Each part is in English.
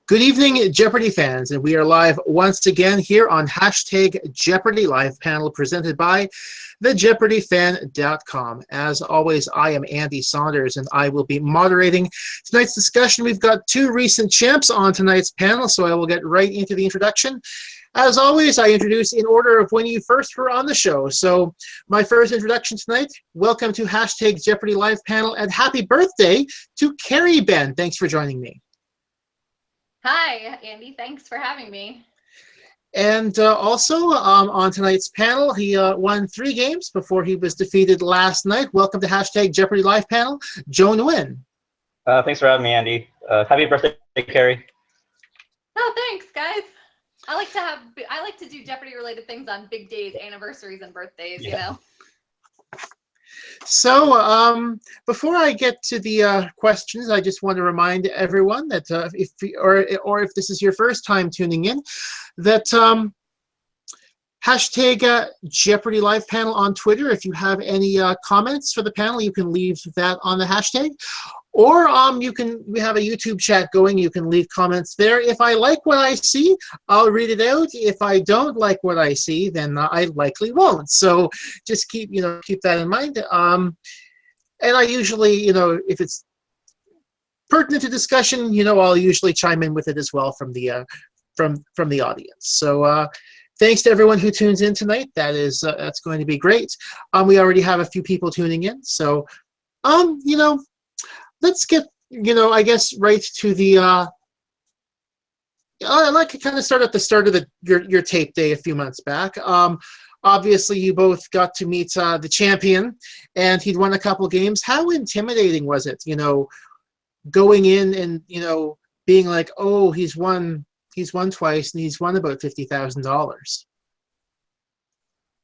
Good evening, Jeopardy fans, and we are live once again here on hashtag Jeopardy Live panel presented by thejeopardyfan.com. As always, I am Andy Saunders, and I will be moderating tonight's discussion. We've got two recent champs on tonight's panel, so I will get right into the introduction. As always, I introduce in order of when you first were on the show. So my first introduction tonight, welcome to hashtag Jeopardy Live panel, and happy birthday to Kerry Benn. Thanks for joining me. Hi, Andy. Thanks for having me. And also on tonight's panel, he won 3 games before he was defeated last night. Welcome to hashtag Jeopardy Live panel, Nguyen. Thanks for having me, Andy. Happy birthday, Kerry. Oh, thanks, guys. I like to do Jeopardy related things on big days, anniversaries, and birthdays. Yeah. You know. So before I get to the questions, I just want to remind everyone that if this is your first time tuning in, that hashtag Jeopardy Live panel on Twitter. If you have any comments for the panel, you can leave that on the hashtag. Or we have a YouTube chat going. You can leave comments there. If I like what I see, I'll read it out. If I don't like what I see, then I likely won't. So just keep that in mind. And I usually, if it's pertinent to discussion, I'll usually chime in with it as well from the audience. So thanks to everyone who tunes in tonight. That's going to be great. We already have a few people tuning in. So let's get, I guess, right to the, I'd like to kind of start at the start of your tape day a few months back. Obviously, you both got to meet the champion, and he'd won a couple games. How intimidating was it, going in and, being like, oh, he's won twice, and he's won about $50,000?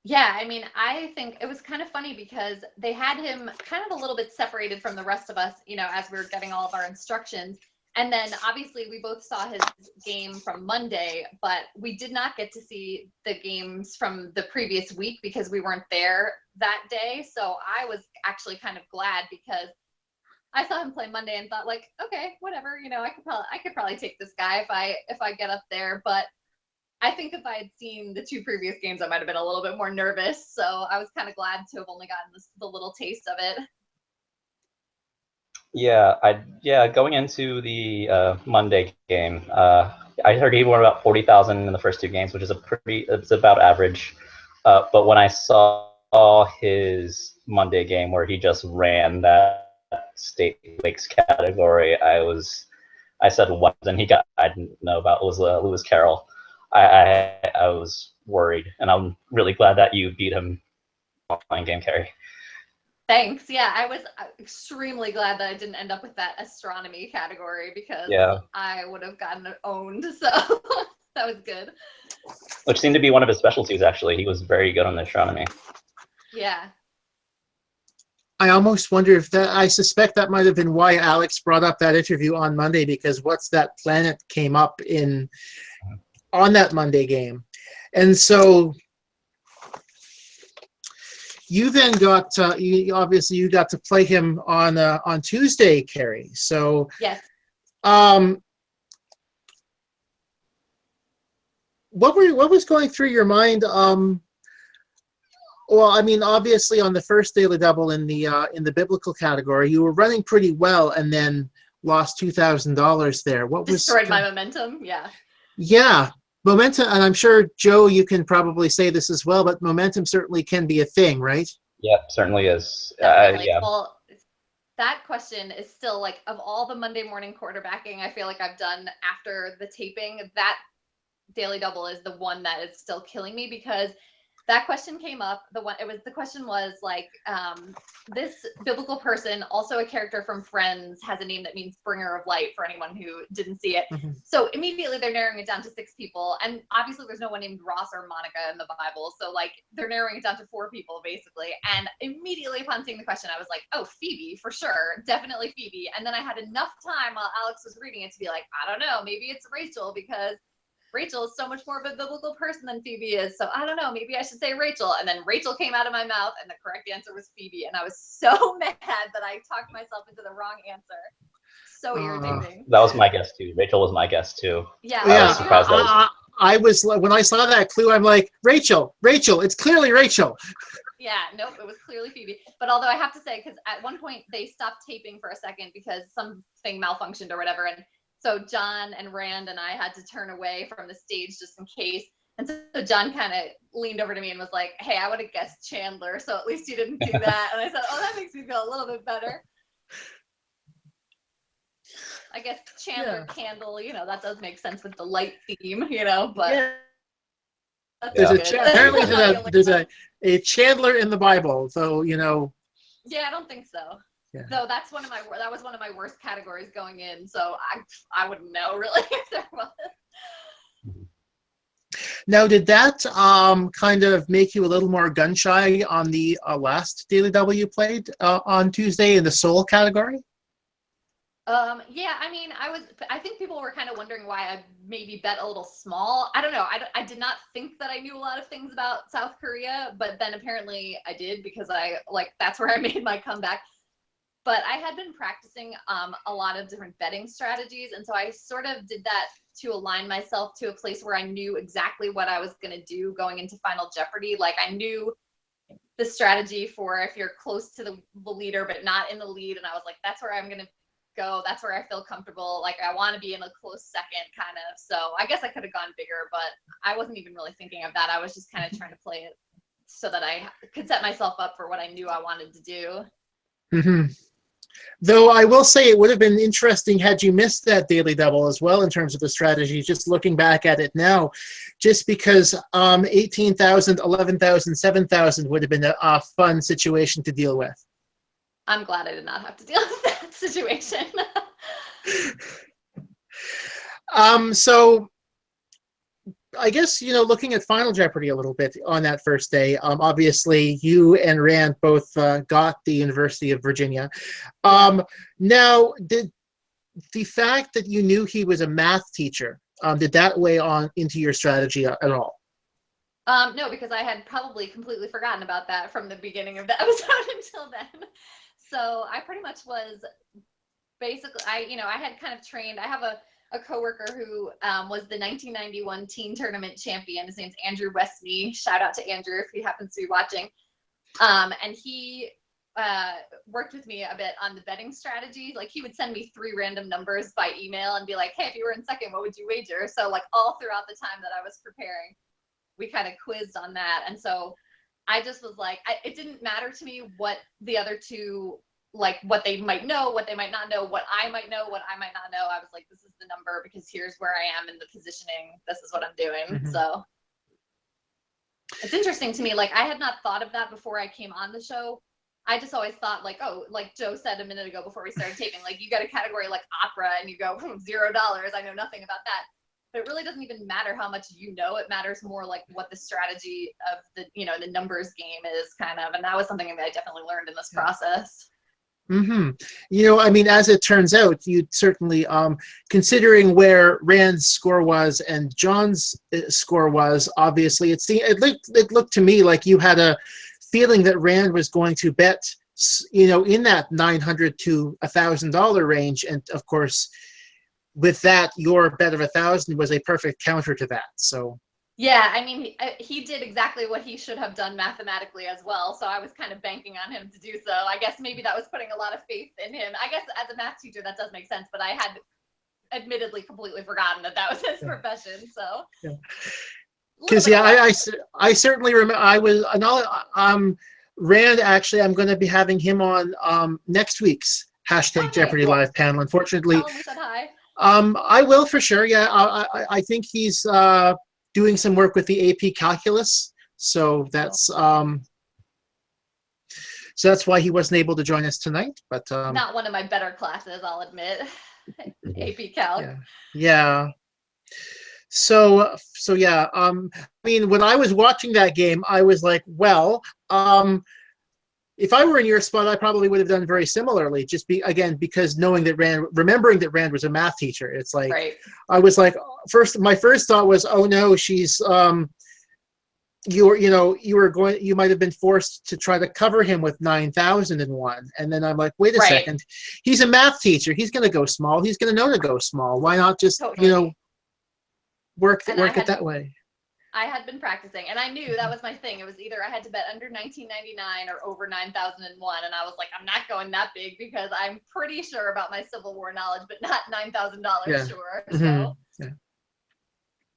Yeah, I mean, I think it was kind of funny because they had him kind of a little bit separated from the rest of us, as we were getting all of our instructions. And then obviously we both saw his game from Monday, but we did not get to see the games from the previous week because we weren't there that day. So I was actually kind of glad because I saw him play Monday and thought, like, okay, whatever, I could probably take this guy if I get up there. But I think if I had seen the 2 previous games, I might have been a little bit more nervous. So I was kind of glad to have only gotten the little taste of it. Yeah, going into the Monday game, I heard he won about 40,000 in the first 2 games, which is it's about average. But when I saw his Monday game where he just ran that state lakes category, I said what? And I didn't know about was Lewis Carroll. I was worried, and I'm really glad that you beat him online game, Kerry. Thanks. Yeah, I was extremely glad that I didn't end up with that astronomy category because I would have gotten owned. So that was good. Which seemed to be one of his specialties, actually. He was very good on the astronomy. Yeah. I almost wonder I suspect that might have been why Alex brought up that interview on Monday, because What's That Planet came up on that Monday game. And so you then got obviously you got to play him on Tuesday, Kerry. So yes. What was going through your mind? Well, I mean, obviously on the first daily double in the biblical category, you were running pretty well, and then lost $2,000 there. What destroyed my momentum? Yeah. Yeah. Momentum, and I'm sure, Joe, you can probably say this as well, but momentum certainly can be a thing, right? Yep, certainly is. Yeah. Well, that question is still, like, of all the Monday morning quarterbacking I feel like I've done after the taping, that daily double is the one that is still killing me because that question came up. The question was like, this biblical person, also a character from Friends, has a name that means bringer of light for anyone who didn't see it. Mm-hmm. So immediately they're narrowing it down to 6 people. And obviously there's no one named Ross or Monica in the Bible. So like they're narrowing it down to 4 people basically. And immediately upon seeing the question, I was like, oh, Phoebe, for sure. Definitely Phoebe. And then I had enough time while Alex was reading it to be like, I don't know, maybe it's Rachel because Rachel is so much more of a biblical person than Phoebe is. So I don't know, maybe I should say Rachel. And then Rachel came out of my mouth and the correct answer was Phoebe. And I was so mad that I talked myself into the wrong answer. so irritating. That was my guess too. Rachel was my guess too. Yeah, I was surprised that was... I was, when I saw that clue, I'm like, Rachel, it's clearly Rachel. Yeah, nope, it was clearly Phoebe. But although I have to say, because at one point they stopped taping for a second because something malfunctioned or whatever, and so John and Rand and I had to turn away from the stage just in case. And so John kind of leaned over to me and was like, hey, I would have guessed Chandler, so at least you didn't do that. And I said, oh, that makes me feel a little bit better. I guess Chandler Candle, that does make sense with the light theme, but yeah. Apparently there's a Chandler in the Bible, so Yeah, I don't think so. Yeah. So that was one of my worst categories going in. So I wouldn't know really if there was. Now, did that kind of make you a little more gun shy on the last Daily W you played on Tuesday in the soul category? Yeah, I mean, I think people were kind of wondering why I maybe bet a little small. I don't know. I did not think that I knew a lot of things about South Korea, but then apparently I did because that's where I made my comeback. But I had been practicing a lot of different betting strategies. And so I sort of did that to align myself to a place where I knew exactly what I was going to do going into Final Jeopardy. Like I knew the strategy for if you're close to the leader, but not in the lead. And I was like, that's where I'm going to go. That's where I feel comfortable. Like I want to be in a close second kind of. So I guess I could have gone bigger, but I wasn't even really thinking of that. I was just kind of trying to play it so that I could set myself up for what I knew I wanted to do. Mm-hmm. Though I will say it would have been interesting had you missed that Daily Double as well in terms of the strategy, just looking back at it now, just because 18,000, 11,000, 7,000 would have been a fun situation to deal with. I'm glad I did not have to deal with that situation. So I guess, looking at Final Jeopardy a little bit on that first day, obviously you and Rand both got the University of Virginia. Now, did the fact that you knew he was a math teacher, did that weigh on into your strategy at all? No, because I had probably completely forgotten about that from the beginning of the episode until then. So I pretty much was basically, I had kind of trained. I have a coworker who was the 1991 teen tournament champion. His name's Andrew Westney. Shout out to Andrew if he happens to be watching. And he worked with me a bit on the betting strategy. Like he would send me 3 random numbers by email and be like, hey, if you were in second, what would you wager? So like all throughout the time that I was preparing, we kind of quizzed on that. And so I just was like, it didn't matter to me what the other two, like what they might know, what they might not know, what I might know, what I might not know. I was like, this is the number because here's where I am in the positioning. This is what I'm doing. Mm-hmm. So it's interesting to me. Like I had not thought of that before I came on the show. I just always thought like, oh, like Joe said a minute ago before we started taping, like you got a category like opera and you go $0. I know nothing about that. But it really doesn't even matter how much you know. It matters more like what the strategy of the, the numbers game is kind of. And that was something that I definitely learned in this process. Mm-hmm. I mean, as it turns out, you certainly, considering where Rand's score was and John's score was, obviously, it looked to me like you had a feeling that Rand was going to bet, in that $900 to $1,000 range. And of course, with that, your bet of 1,000 was a perfect counter to that. So. Yeah, I mean, he did exactly what he should have done mathematically as well. So I was kind of banking on him to do so. I guess maybe that was putting a lot of faith in him. I guess as a math teacher, that does make sense. But I had admittedly completely forgotten that was his profession. So. Because I certainly remember Rand. Actually, I'm going to be having him on next week's # Jeopardy Live panel. Unfortunately, tell him we said hi. I will for sure. Yeah, I think he's doing some work with the AP Calculus, so that's why he wasn't able to join us tonight. But not one of my better classes, I'll admit. AP Calc. Yeah. So yeah. I mean, when I was watching that game, I was like, well, if I were in your spot, I probably would have done very similarly. Just because remembering that Rand was a math teacher, it's like right. I was like, my first thought was, oh no, she's you might have been forced to try to cover him with 9,001. And then I'm like, wait a Right. second. He's a math teacher. He's going to go small. He's going to know to go small. Why not just, Totally. work And it that way? I had been practicing, and I knew that was my thing. It was either I had to bet under 1999 or over 9,001, and I was like, I'm not going that big because I'm pretty sure about my Civil War knowledge, but not $9,000 Yeah. sure. Mhm. So Yeah.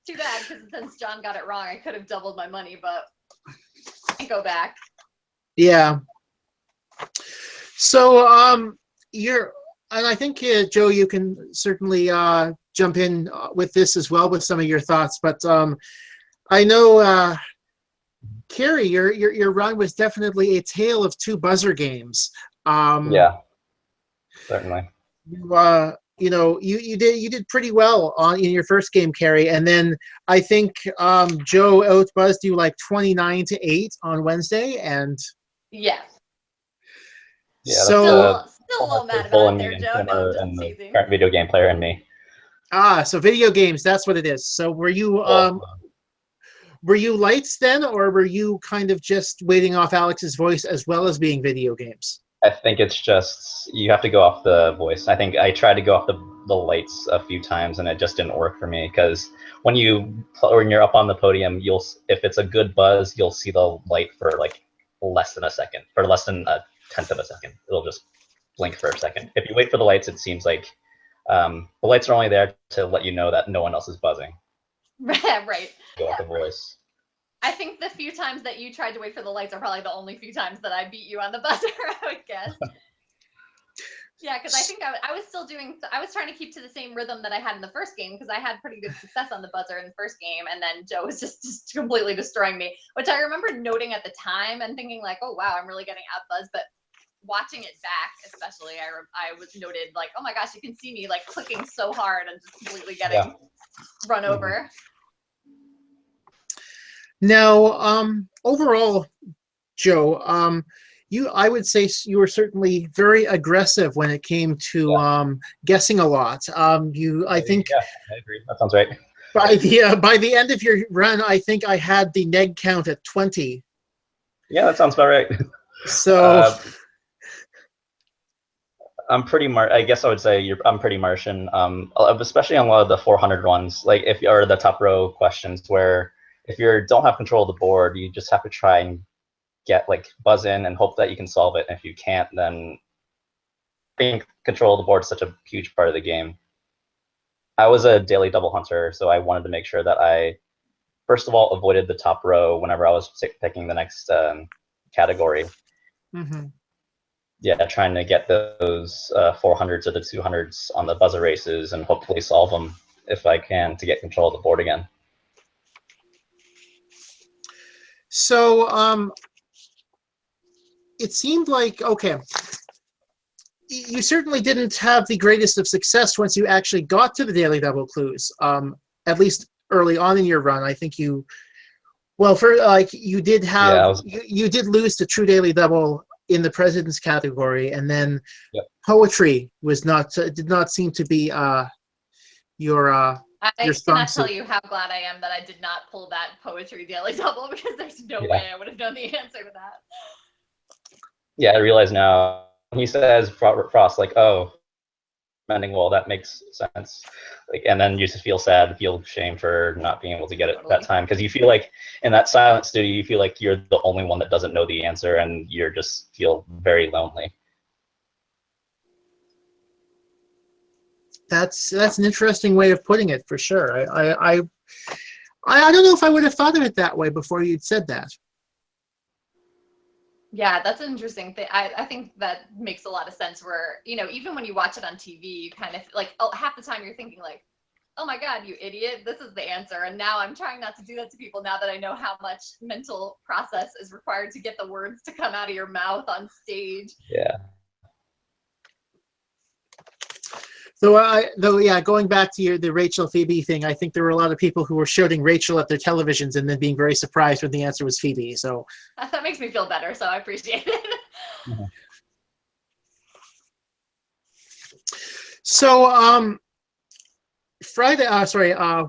too bad, because since John got it wrong, I could have doubled my money, but I go back. Yeah. So and I think Joe, you can certainly jump in with this as well with some of your thoughts. But I know, Kerry, your run was definitely a tale of two buzzer games. Yeah, certainly. You did pretty well in your first game, Kerry, and then I think Joe outbuzzed you like 29-8 on Wednesday, and Yeah. Yeah, so Still a little mad full about in it there, me Joe. and No, I'm just and the teasing. current video game player and me. so video games, that's what it is. So were you lights then, or were you kind of just waiting off Alex's voice as well as being video games? I think it's just you have to go off the voice. I think I tried to go off the lights a few times and it just didn't work for me because when you're up on the podium, if it's a good buzz, you'll see the light for like less than a second, for less than a tenth of a second. It'll just blink for a second. If you wait for the lights, it seems like the lights are only there to let you know that no one else is buzzing. Right. Go off the voice. I think the few times that you tried to wait for the lights are probably the only few times that I beat you on the buzzer, I would guess. Yeah, because I think I was trying to keep to the same rhythm that I had in the first game because I had pretty good success on the buzzer in the first game, and then Joe was just completely destroying me, which I remember noting at the time and thinking like, oh wow, I'm really getting outbuzzed. But watching it back, especially, I was noted like, oh my gosh, you can see me like clicking so hard and just completely getting run over. Now, overall, Joe, I would say you were certainly very aggressive when it came to guessing a lot. I think. Yeah, I agree. That sounds right. By the end of your run, I think I had the neg count at 20. Yeah, that sounds about right. So. I'm pretty I guess I would say I'm pretty Martian, especially on a lot of the 400 ones, like if you're the top row questions where if you don't have control of the board, you just have to try and buzz in and hope that you can solve it. And if you can't, then being control of the board is such a huge part of the game. I was a daily double hunter, so I wanted to make sure that I, first of all, avoided the top row whenever I was picking the next category. Mm-hmm. Yeah, trying to get those 400s or the 200s on the buzzer races and hopefully solve them if I can to get control of the board again. So it seemed like, okay, you certainly didn't have the greatest of success once you actually got to the daily double clues, at least early on in your run. I think you did have, you did lose the true daily double in the president's category, and then poetry was did not seem to be your I cannot suit. tell you how glad I am that I did not pull that poetry daily double because there's no way I would have known the answer to that. Yeah, I realize now. He says Frost, like, oh, mending wall, that makes sense. And then you just feel sad, feel shame for not being able to get it that time because you feel like in that silent studio, you feel like you're the only one that doesn't know the answer, and you're just feel very lonely. That's an interesting way of putting it, for sure. I don't know if I would have thought of it that way before you'd said that. Yeah, that's an interesting thing. I think that makes a lot of sense where, even when you watch it on TV, you kind of like half the time you're thinking like, oh my God, you idiot, this is the answer. And now I'm trying not to do that to people now that I know how much mental process is required to get the words to come out of your mouth on stage. Yeah. Going back to the Rachel Phoebe thing, I think there were a lot of people who were shouting Rachel at their televisions and then being very surprised when the answer was Phoebe. So that makes me feel better, so I appreciate it. Mm-hmm. So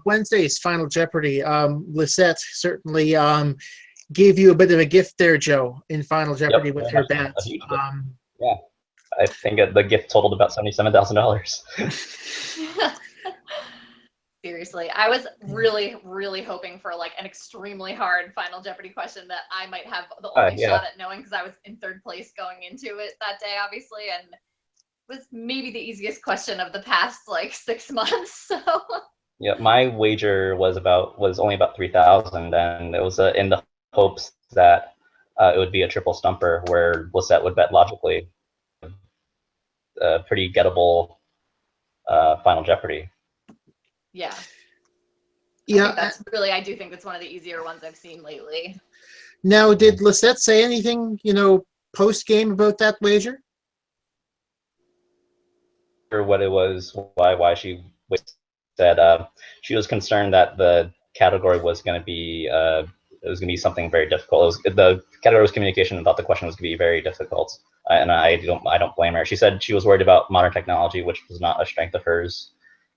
Wednesday's Final Jeopardy, Lisette, certainly gave you a bit of a gift there, Joe, in Final Jeopardy Yep, with very her much so. bet. A huge gift. Yeah, I think the gift totaled about $77,000. Seriously, I was really, really hoping for like an extremely hard Final Jeopardy question that I might have the only Yeah. shot at knowing, because I was in third place going into it that day, obviously, and it was maybe the easiest question of the past like 6 months. So Yeah, my wager was only about 3,000, and it was in the hopes that it would be a triple stumper where Lisette would bet logically. A pretty gettable Final Jeopardy. yeah. Yeah. I do think that's one of the easier ones I've seen lately. Now, did Lisette say anything, post game about that wager? Or what it was, why she said she was concerned that the category was going to be something very difficult. The category was communication, and thought the question was going to be very difficult, and I don't blame her. She said she was worried about modern technology, which was not a strength of hers,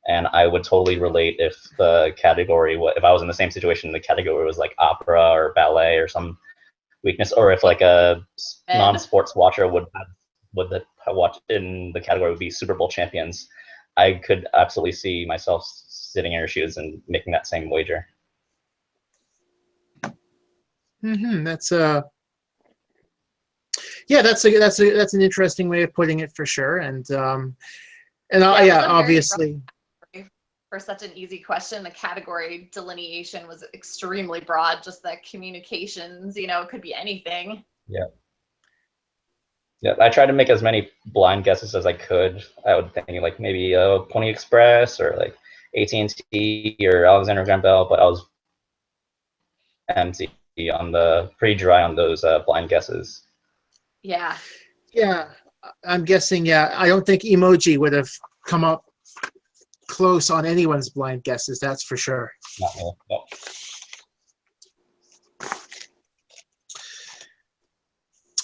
and I would totally relate if the category, if I was in the same situation, the category was like opera or ballet or some weakness, or if like a non-sports watcher would watch in the category would be Super Bowl champions. I could absolutely see myself sitting in her shoes and making that same wager. That's that's an interesting way of putting it for sure, and obviously. For such an easy question, the category delineation was extremely broad. Just the communications, it could be anything. Yeah. Yeah, I tried to make as many blind guesses as I could. I would think like maybe Pony Express or like AT&T or Alexander Graham Bell, but I was empty pretty dry on those blind guesses. Yeah. Yeah, I'm guessing. Yeah, I don't think emoji would have come up close on anyone's blind guesses. That's for sure. Not really. No.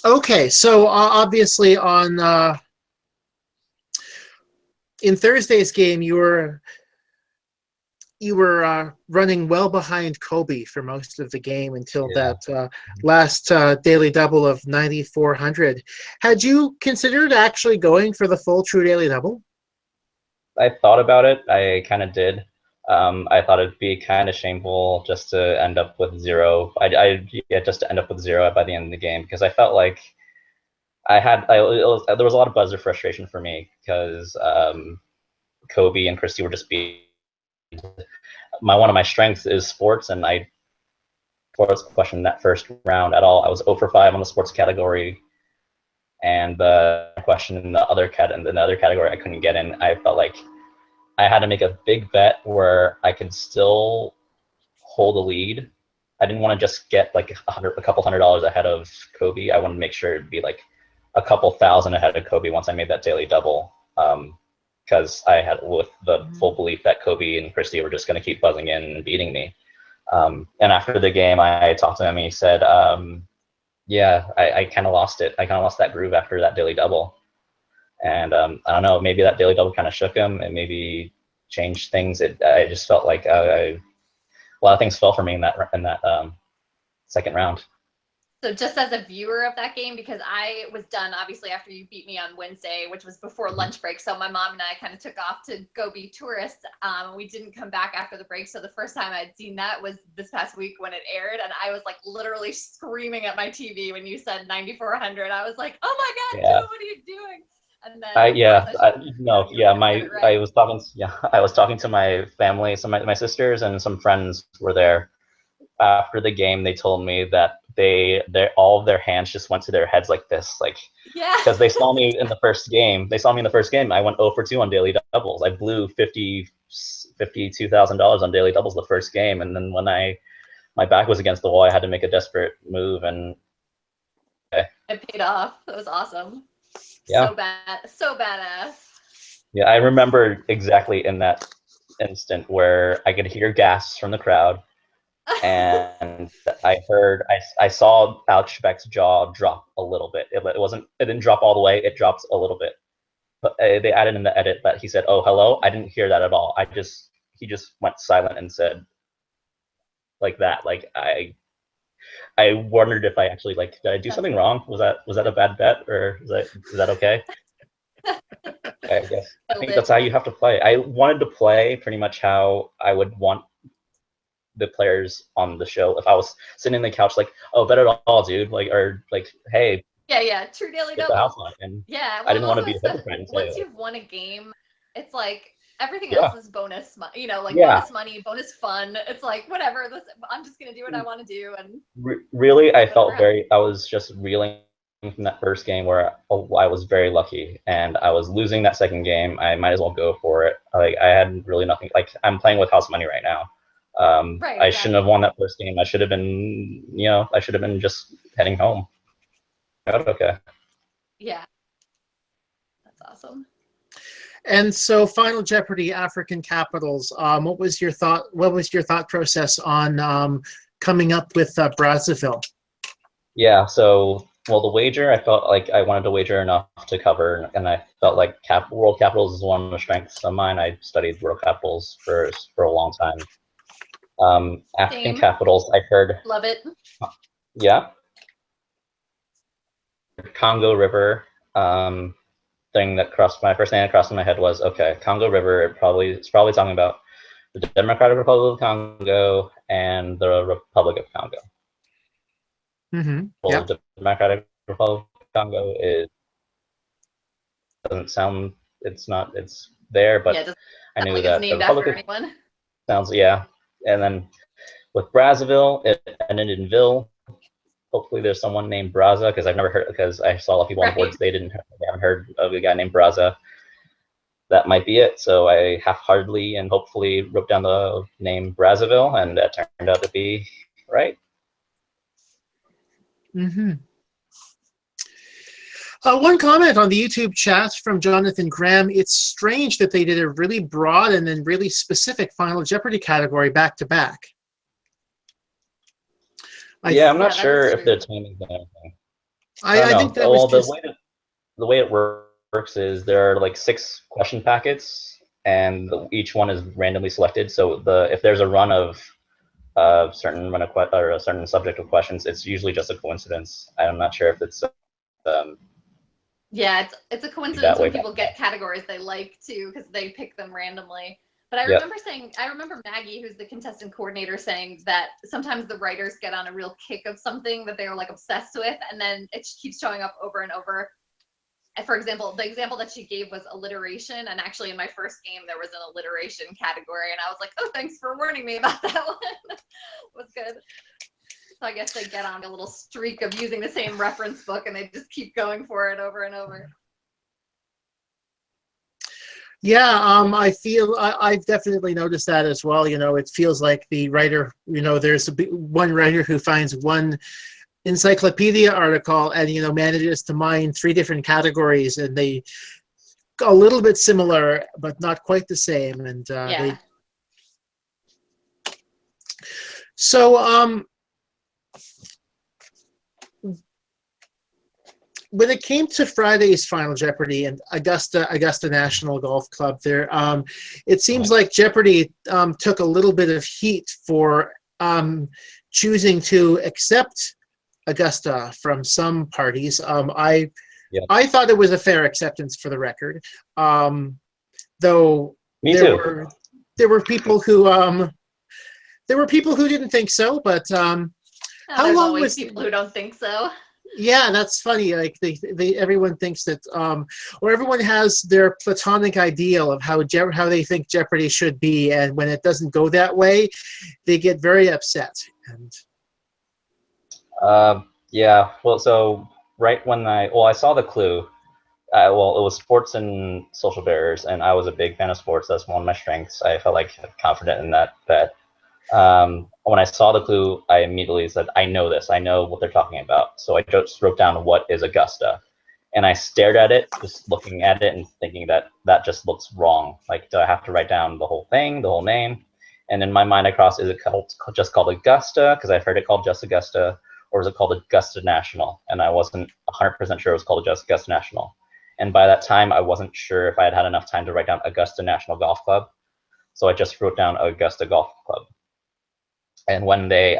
Okay, so obviously in Thursday's game, you were running well behind Kobe for most of the game until that last daily double of 9,400. Had you considered actually going for the full true daily double? I thought about it. I kind of did. I thought it'd be kind of shameful just to end up with zero. Just to end up with zero by the end of the game, because I felt like there was a lot of buzzer frustration for me because Kobe and Christy were just being one of my strengths is sports, and I sports question that first round at all. I was 0 for 5 on the sports category, and the question in the other category I couldn't get in. I felt like I had to make a big bet where I could still hold a lead. I didn't want to just get like a couple $100 ahead of Kobe. I wanted to make sure it'd be like a couple thousand ahead of Kobe once I made that daily double. Because I had with the full belief that Kobe and Christy were just going to keep buzzing in and beating me. And after the game, I talked to him and he said, I kind of lost it. I kind of lost that groove after that daily double. And I don't know, maybe that daily double kind of shook him and maybe changed things. I just felt like a lot of things fell for me in that second round. So just as a viewer of that game, because I was done obviously after you beat me on Wednesday, which was before lunch break. So my mom and I kind of took off to go be tourists. We didn't come back after the break. So the first time I'd seen that was this past week when it aired. And I was like literally screaming at my TV when you said 9,400. I was like, oh my God, Joe, what are you doing? And then I was talking to my family, my sisters and some friends were there. After the game, they told me that all of their hands just went to their heads like this, because they saw me in the first game. I went 0 for 2 on daily doubles. I blew $52,000 on daily doubles the first game, and then when my back was against the wall, I had to make a desperate move, and it paid off. That was awesome. Yeah. So badass. Yeah, I remember exactly in that instant where I could hear gasps from the crowd. And I saw Alex Trebek's jaw drop a little bit. It didn't drop all the way. It dropped a little bit. But they added in the edit that he said, "Oh, hello." I didn't hear that at all. He just went silent and said like that. Like I wondered if I actually like did I do something wrong? Was that a bad bet, or is that okay? I guess I think that's how you have to play. I wanted to play pretty much how I would want the players on the show if I was sitting in the couch like, oh, bet it all, dude, like, or like, hey, Yeah, true daily get the double. house line. And Yeah, well, I didn't want to also be a hypocrite and say, once you've won a game, it's like everything yeah, else is bonus money, like yeah. bonus money, bonus fun. It's like whatever. I'm just gonna do what I want to do, and Really, I felt whatever. I was just reeling from that first game where I was very lucky, and I was losing that second game. I might as well go for it. Like I had really nothing. Like I'm playing with house money right now. Right, I shouldn't have exactly. won that first game. I should have been, I should have been just heading home. But okay. Yeah, that's awesome. And so, Final Jeopardy, African capitals. What was your thought? What was your thought process on coming up with Brazzaville? Yeah. So, well, the wager, I felt like I wanted to wager enough to cover, and I felt like world capitals is one of the strengths of mine. I studied world capitals for a long time. African Same. capitals, I heard. Love it. Yeah. Congo River. Thing that crossed my first thing that crossed in my head was, okay, Congo River. It's probably talking about the Democratic Republic of Congo and the Republic of Congo. Mm-hmm. Well, Yeah. the Democratic Republic of Congo doesn't sound. It's not. It's there, but Yeah, I knew like it's that the named Republic after of anyone. sounds, yeah. And then with Brazzaville, it ended in Ville. Hopefully, there's someone named Brazza, because I've never heard, because I saw a lot of people on boards they haven't heard of a guy named Brazza. That might be it. So I half-heartedly and hopefully wrote down the name Brazzaville, and that turned out to be right. Mm-hmm. One comment on the YouTube chat from Jonathan Graham. It's strange that they did a really broad and then really specific Final Jeopardy category back to back. Yeah, I'm not sure if the timing's anything. I think that was just the way it works is there are like 6 question packets, and each one is randomly selected. So if there's a run of a certain subject of questions, it's usually just a coincidence. I'm not sure if it's yeah, it's a coincidence when people get categories they like too, because they pick them randomly. But I remember Maggie, who's the contestant coordinator, saying that sometimes the writers get on a real kick of something that they're like obsessed with, and then it keeps showing up over and over. And for example, the example that she gave was alliteration, and actually in my first game there was an alliteration category, and I was like, oh, thanks for warning me about that one. It was good. So I guess they get on a little streak of using the same reference book, and they just keep going for it over and over. Yeah, I feel I've definitely noticed that as well. It feels like the writer, there's one writer who finds one encyclopedia article and, manages to mine 3 different categories, and they a little bit similar, but not quite the same. And yeah. So when it came to Friday's Final Jeopardy and Augusta National Golf Club, there, it seems like Jeopardy took a little bit of heat for choosing to accept Augusta from some parties. I thought it was a fair acceptance, for the record, though there were people who didn't think so. But how long was people who don't think so? Yeah, that's funny. Like everyone thinks that, or everyone has their platonic ideal of how they think Jeopardy should be, and when it doesn't go that way, they get very upset. And yeah, well, so right when I saw the clue, it was sports and social barriers, and I was a big fan of sports. That's one of my strengths. I felt like confident in that bet. When I saw the clue, I immediately said, I know this. I know what they're talking about. So I just wrote down, what is Augusta? And I stared at it, just looking at it and thinking that just looks wrong. Like, do I have to write down the whole thing, the whole name? And in my mind, I crossed, is it just called Augusta? Because I've heard it called just Augusta. Or is it called Augusta National? And I wasn't 100% sure it was called just Augusta National. And by that time, I wasn't sure if I had had enough time to write down Augusta National Golf Club. So I just wrote down Augusta Golf Club. And when they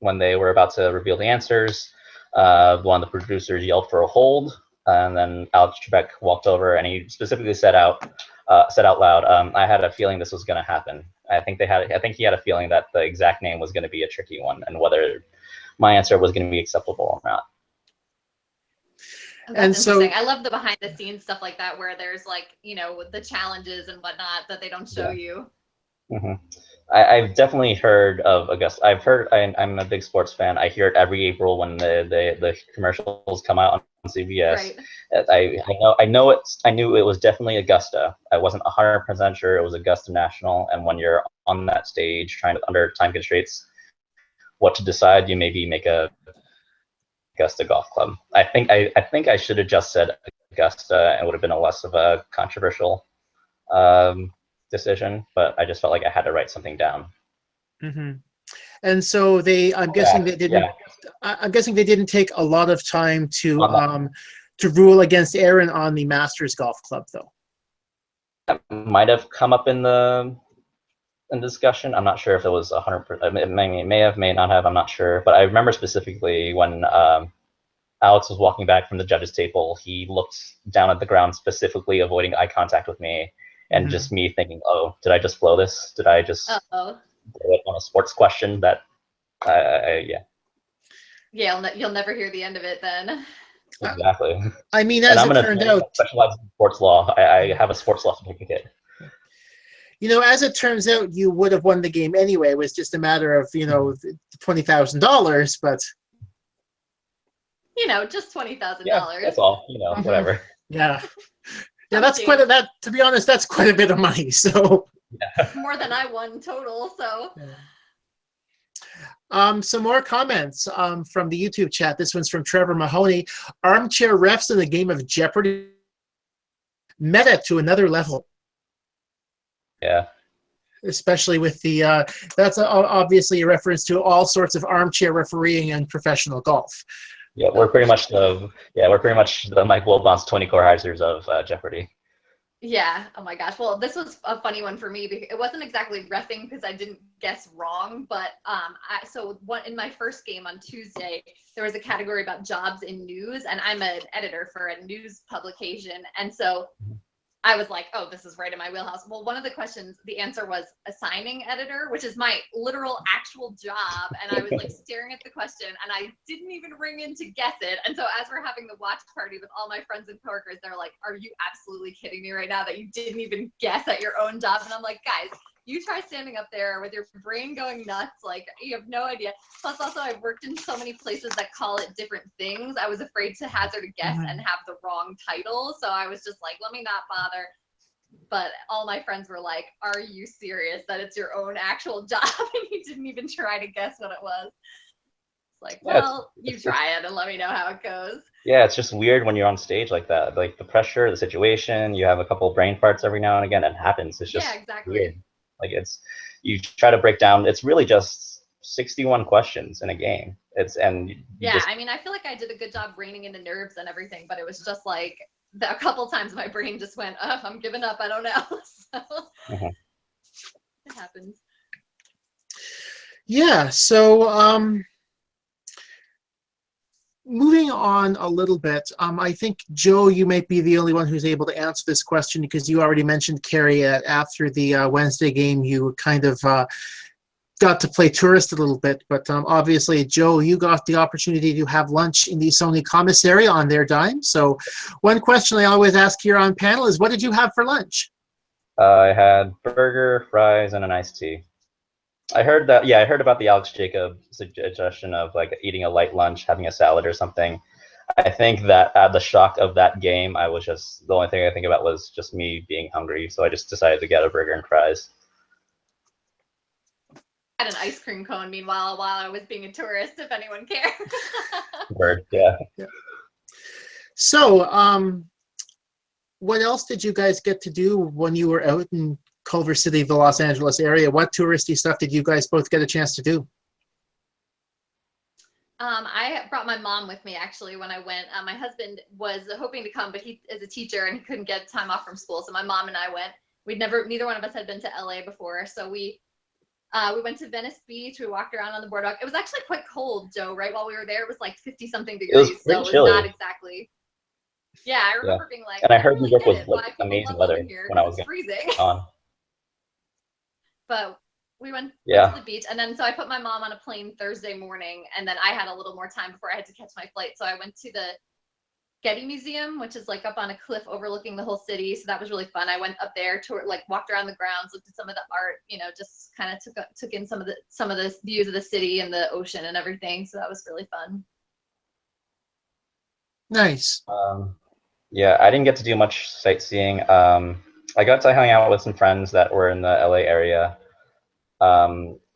when they were about to reveal the answers, one of the producers yelled for a hold, and then Alex Trebek walked over and he specifically said out loud, "I had a feeling this was going to happen." I think he had a feeling that the exact name was going to be a tricky one, and whether my answer was going to be acceptable or not. Oh, that's interesting. I love the behind the scenes stuff like that, where there's like, you know, the challenges and whatnot that they don't show you. Mm-hmm. I've definitely heard of Augusta. I'm a big sports fan. I hear it every April when the commercials come out on CBS. Right. I knew it was definitely Augusta. I wasn't 100% sure it was Augusta National. And when you're on that stage trying to, under time constraints, what to decide, you maybe make a Augusta Golf Club. I think I should have just said Augusta, and it would have been a less of a controversial decision, but I just felt like I had to write something down. Mm-hmm. And so I'm guessing they didn't. Yeah. I'm guessing they didn't take a lot of time to rule against Aaron on the Masters Golf Club, though. That might have come up in the discussion. I'm not sure if it was 100%. It may have, may not have. I'm not sure. But I remember specifically when Alex was walking back from the judges' table, he looked down at the ground, specifically avoiding eye contact with me, and just me thinking, "Oh, did I just blow this? Did I just blow it on a sports question?" That, yeah. Yeah, you'll never hear the end of it then. Exactly. I mean, as it turned out, specialized in sports law. I have a sports law certificate. You know, as it turns out, you would have won the game anyway. It was just a matter of, you know, $20,000, but. You know, just $20,000. Yeah, that's all. You know, whatever. Yeah. Yeah, that's quite a, to be honest, that's quite a bit of money. So. Yeah. More than I won total, so. Some more comments from the YouTube chat. This one's from Trevor Mahoney. Armchair refs in the game of Jeopardy meta to another level. Yeah. Especially with the, that's obviously a reference to all sorts of armchair refereeing in professional golf. Yeah, we're pretty much the Mike Wilbon's 20 Korheisers of Jeopardy. Yeah. Oh my gosh. Well, this was a funny one for me because it wasn't exactly reffing because I didn't guess wrong, but in my first game on Tuesday, there was a category about jobs in news, and I'm an editor for a news publication, and so I was like, oh, this is right in my wheelhouse. Well, one of the questions, the answer was assigning editor, which is my literal actual job. And I was like staring at the question and I didn't even ring in to guess it. And so as we're having the watch party with all my friends and coworkers, they're like, are you absolutely kidding me right now that you didn't even guess at your own job? And I'm like, guys, you try standing up there with your brain going nuts, like you have no idea. Plus also I've worked in so many places that call it different things. I was afraid to hazard a guess and have the wrong title. So I was just like, let me not bother. But all my friends were like, are you serious that it's your own actual job and you didn't even try to guess what it was? It's like, well, you try it and let me know how it goes. Yeah, it's just weird when you're on stage like that. Like the pressure, the situation, you have a couple of brain farts every now and again. It happens. It's just weird. Like you try to break down. It's really just 61 questions in a game. I mean, I feel like I did a good job reining in the nerves and everything, but it was just like a couple times my brain just went, oh, I'm giving up. I don't know. So it happens. Yeah. So moving on a little bit, I think, Joe, you might be the only one who's able to answer this question because you already mentioned, Kerry, after the Wednesday game, you kind of got to play tourist a little bit. But obviously, Joe, you got the opportunity to have lunch in the Sony commissary on their dime. So one question I always ask here on panel is, what did you have for lunch? I had burger, fries, and an iced tea. I heard about the Alex Jacob suggestion of like eating a light lunch, having a salad or something. I think that the shock of that game, the only thing I think about was just me being hungry. So I just decided to get a burger and fries. I had an ice cream cone, meanwhile, while I was being a tourist, if anyone cares. Word, yeah. So, what else did you guys get to do when you were out in Culver City, the Los Angeles area? What touristy stuff did you guys both get a chance to do? I brought my mom with me actually when I went. My husband was hoping to come, but he is a teacher and he couldn't get time off from school. So my mom and I went. Neither one of us had been to LA before. So we We went to Venice Beach. We walked around on the boardwalk. It was actually quite cold, Joe, right? While we were there, it was like 50-something It was degrees. pretty So it was chilly. not exactly. Yeah, I Yeah. remember being like, And I I don't heard New really York get was it like why people amazing love weather living here when I because was it's freezing. on. But we went Yeah. to the beach, and then so I put my mom on a plane Thursday morning, and then I had a little more time before I had to catch my flight. So I went to the Getty Museum, which is like up on a cliff overlooking the whole city. So that was really fun. I went up there to like walked around the grounds, looked at some of the art, you know, just kind of took in some of the views of the city and the ocean and everything. So that was really fun. Nice. Yeah, I didn't get to do much sightseeing. I got to hang out with some friends that were in the LA area.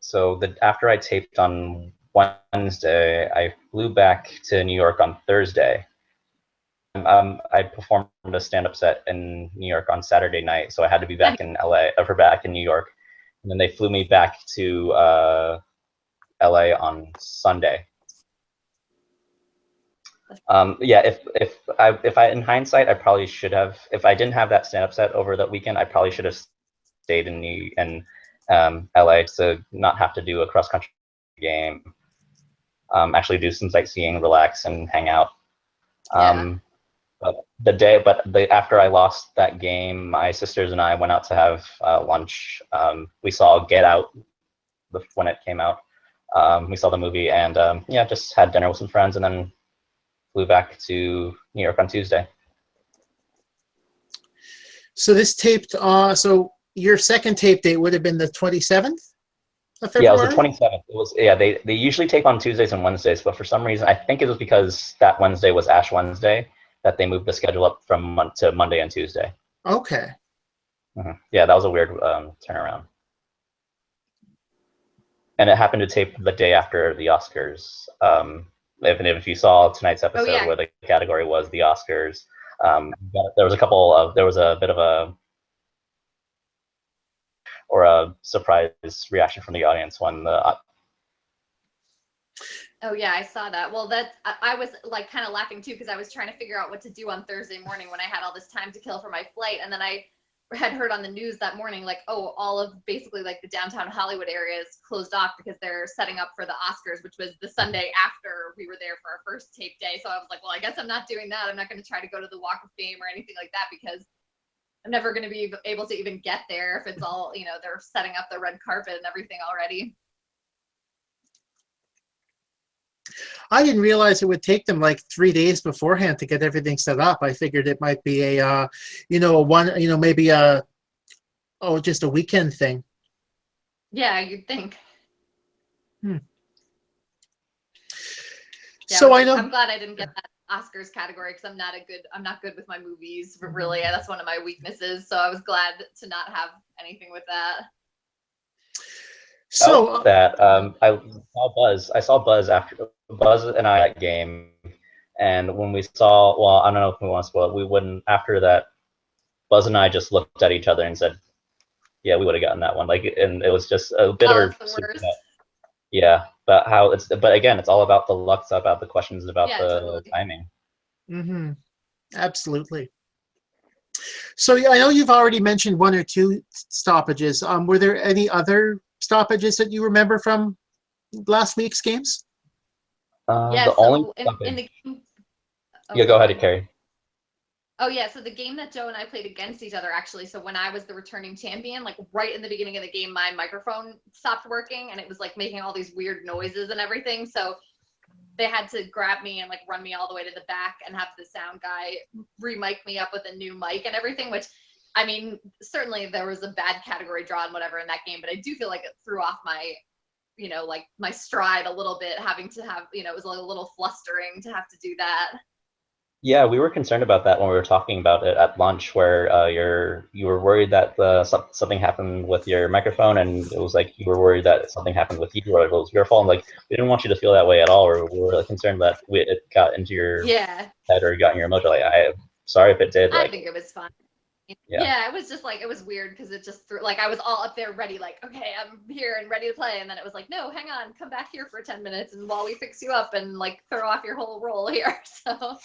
So after I taped on Wednesday, I flew back to New York on Thursday. I performed a stand-up set in New York on Saturday night, so I had to be back in LA, back in New York, and then they flew me back to LA on Sunday. Yeah, if I in hindsight, I probably should have. If I didn't have that stand-up set over that weekend, I probably should have stayed in LA to not have to do a cross-country game. Actually do some sightseeing, relax, and hang out. Yeah. But after I lost that game, my sisters and I went out to have lunch. We saw Get Out when it came out. We saw the movie and yeah, just had dinner with some friends and then flew back to New York on Tuesday. So this taped, so your second tape date would have been the 27th of February? Yeah, it was the 27th. It was, yeah, they usually tape on Tuesdays and Wednesdays, but for some reason, I think it was because that Wednesday was Ash Wednesday that they moved the schedule up from to Monday and Tuesday. Okay. Yeah, that was a weird turnaround. And it happened to tape the day after the Oscars. If you saw tonight's episode where the category was the Oscars, there was a bit of a surprise reaction from the audience when the Oh yeah, I saw that. Well, I was like kind of laughing too because I was trying to figure out what to do on Thursday morning when I had all this time to kill for my flight, and then I had heard on the news that morning like, oh, all of basically like the downtown Hollywood area is closed off because they're setting up for the Oscars, which was the Sunday after we were there for our first tape day. So I was like, well, I guess I'm not doing that. I'm not going to try to go to the Walk of Fame or anything like that because I'm never going to be able to even get there if it's all, you know, they're setting up the red carpet and everything already. I didn't realize it would take them like 3 days beforehand to get everything set up. I figured it might be a, maybe just a weekend thing. Yeah, you'd think. Yeah, So I know. I'm glad I didn't get that Oscars category because I'm not good with my movies. Really, that's one of my weaknesses. So I was glad to not have anything with that. So I saw Buzz after Buzz and I at game, and when we saw, well, I don't know if we want to spoil it. We wouldn't. After that, Buzz and I just looked at each other and said, "Yeah, we would have gotten that one." And it was just a bit of a yeah. But again, it's all about the luck. It's about the questions, about the timing. Mm-hmm. Absolutely. So I know you've already mentioned one or two stoppages. Were there any other stoppages that you remember from last week's games? Yeah, so in the game, go ahead, Kerry. Oh yeah, so the game that Joe and I played against each other actually, so when I was the returning champion, like right in the beginning of the game, my microphone stopped working and it was like making all these weird noises and everything. So they had to grab me and like run me all the way to the back and have the sound guy re-mic me up with a new mic and everything, which I mean, certainly there was a bad category draw and whatever in that game, but I do feel like it threw off my, like my stride a little bit, having to have, it was like a little flustering to have to do that. Yeah, we were concerned about that when we were talking about it at lunch, where you were worried that something happened with your microphone, and it was like you were worried that something happened with you, or it was your fault. And, like, we didn't want you to feel that way at all, or we were like, concerned that it got into your head or got in your emotion. Like, I'm sorry if it did. I think it was fine. Yeah, it was just like, it was weird because it just threw, like, I was all up there ready, like, okay, I'm here and ready to play, and then it was like, no, hang on, come back here for 10 minutes, and while we fix you up and like throw off your whole roll here. So.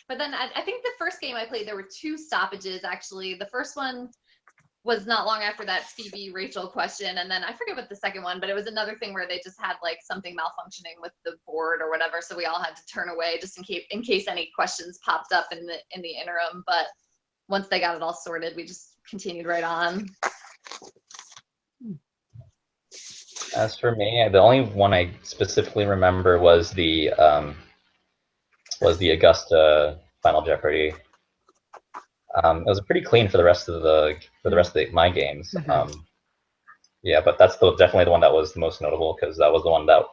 But then I think the first game I played, there were two stoppages, actually. The first one was not long after that Phoebe Rachel question, and then I forget what the second one, but it was another thing where they just had like something malfunctioning with the board or whatever, so we all had to turn away just in case any questions popped up in the interim. But once they got it all sorted, we just continued right on. As for me, the only one I specifically remember was the Augusta Final Jeopardy. It was pretty clean for the rest of my games. Yeah, but that's definitely the one that was the most notable, because that was the one that,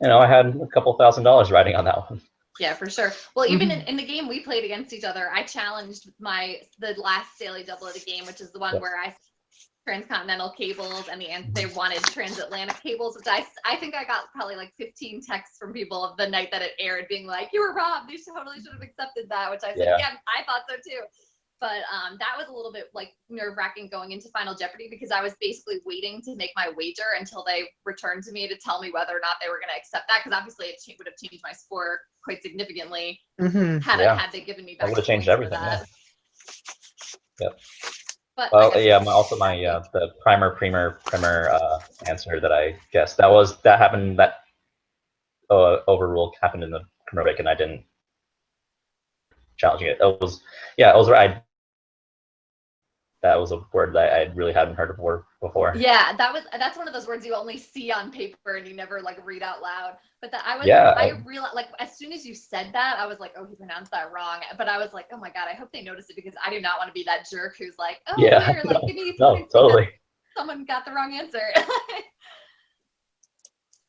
I had a couple $1,000s riding on that one. Yeah, for sure. Well, even in the game we played against each other, I challenged the last daily double of the game, which is the one where I transcontinental cables, and they wanted transatlantic cables, which I think I got probably like 15 texts from people of the night that it aired being like, you were robbed, you totally should have accepted that, which I said, yeah, I thought so too. But that was a little bit like nerve-wracking going into Final Jeopardy, because I was basically waiting to make my wager until they returned to me to tell me whether or not they were going to accept that, because obviously it would have changed my score quite significantly had they given me back. It would have changed everything. Yeah. Yep. But well, the primer answer that I guessed, that happened, that overrule happened in the commercial break, and I didn't challenge it. It was that was a word that I really hadn't heard of before. Yeah, that's one of those words you only see on paper and you never like read out loud. But I realized, like, as soon as you said that, I was like, oh, he pronounced that wrong. But I was like, oh my God, I hope they notice it, because I do not want to be that jerk who's like, oh, here, like, give me points, totally. Someone got the wrong answer.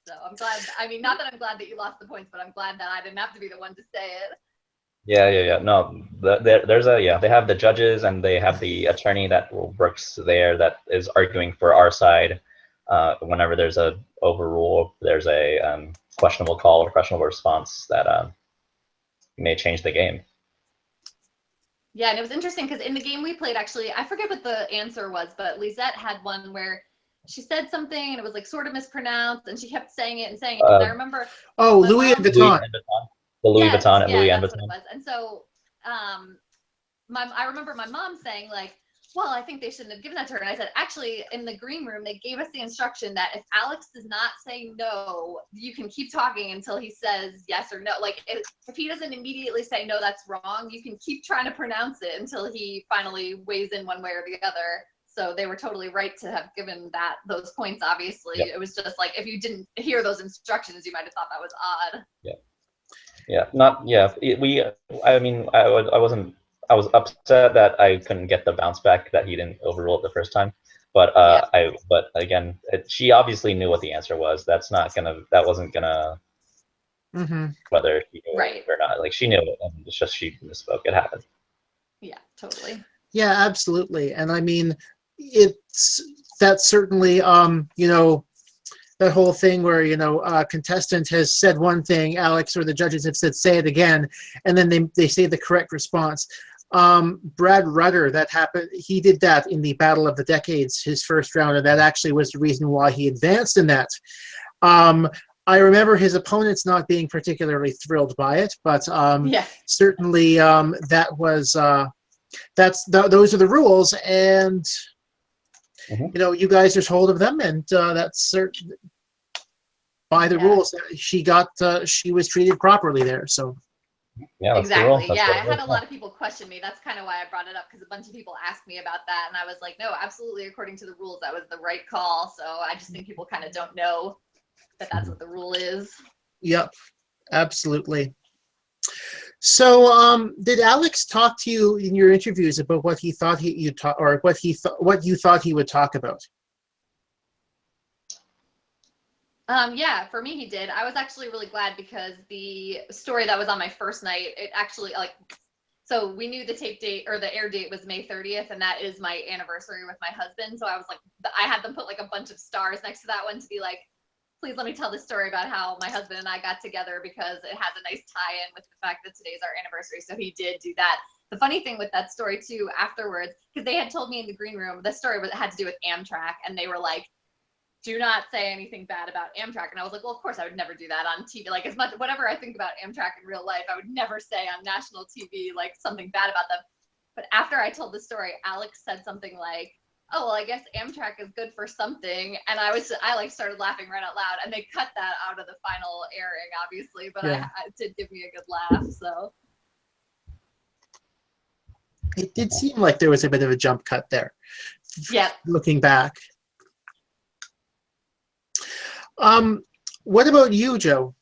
So I'm glad. I mean, not that I'm glad that you lost the points, but I'm glad that I didn't have to be the one to say it. Yeah. No, they have the judges, and they have the attorney that works there that is arguing for our side. Whenever there's a overrule, there's a questionable call or questionable response that may change the game. Yeah, and it was interesting because in the game we played, actually, I forget what the answer was, but Lisette had one where she said something and it was like sort of mispronounced, and she kept saying it and saying it. And I remember. Louis Vuitton. The Louis Vuitton and Louis that's Vuitton. what it was. And so I remember my mom saying like, well, I think they shouldn't have given that to her. And I said, actually, in the green room, they gave us the instruction that if Alex does not say no, you can keep talking until he says yes or no. Like if he doesn't immediately say no, that's wrong, you can keep trying to pronounce it until he finally weighs in one way or the other. So they were totally right to have given those points, obviously. Yep. It was just like, if you didn't hear those instructions, you might have thought that was odd. I was upset that I couldn't get the bounce back, that he didn't overrule it the first time. But but again, she obviously knew what the answer was. That wasn't gonna whether she knew it or not. Like, she knew it, and it's just she misspoke. It happened. Yeah, totally. Yeah, absolutely. And I mean, that's certainly that whole thing where, a contestant has said one thing, Alex or the judges have said, say it again, and then they say the correct response. Brad Rutter, that happened, he did that in the Battle of the Decades, his first round, and that actually was the reason why he advanced in that. I remember his opponents not being particularly thrilled by it, but certainly that was, those are the rules, and you guys just hold of them, and that's certain. By the rules, she was treated properly there. So. Yeah, exactly. Yeah, I had a lot of people question me. That's kind of why I brought it up, because a bunch of people asked me about that, and I was like, no, absolutely, according to the rules, that was the right call. So I just think people kind of don't know that that's what the rule is. Yep, absolutely. So, did Alex talk to you in your interviews about what he thought you'd talk, or what you thought he would talk about? Yeah, for me, he did. I was actually really glad, because the story that was on my first night, it actually so we knew the tape date or the air date was May 30th, and that is my anniversary with my husband. So I was like, I had them put like a bunch of stars next to that one to be like, please let me tell this story about how my husband and I got together, because it has a nice tie-in with the fact that today's our anniversary. So he did do that. The funny thing with that story too, afterwards, because they had told me in the green room, the story had to do with Amtrak, and they were like, do not say anything bad about Amtrak. And I was like, well, of course I would never do that on TV. Like, as much, whatever I think about Amtrak in real life, I would never say on national TV, like, something bad about them. But after I told the story, Alex said something like, oh, well, I guess Amtrak is good for something. And I like started laughing right out loud, and they cut that out of the final airing, obviously, but Yeah. it did give me a good laugh, so. It did seem like there was a bit of a jump cut there. Yeah. Looking back. What about you, Joe?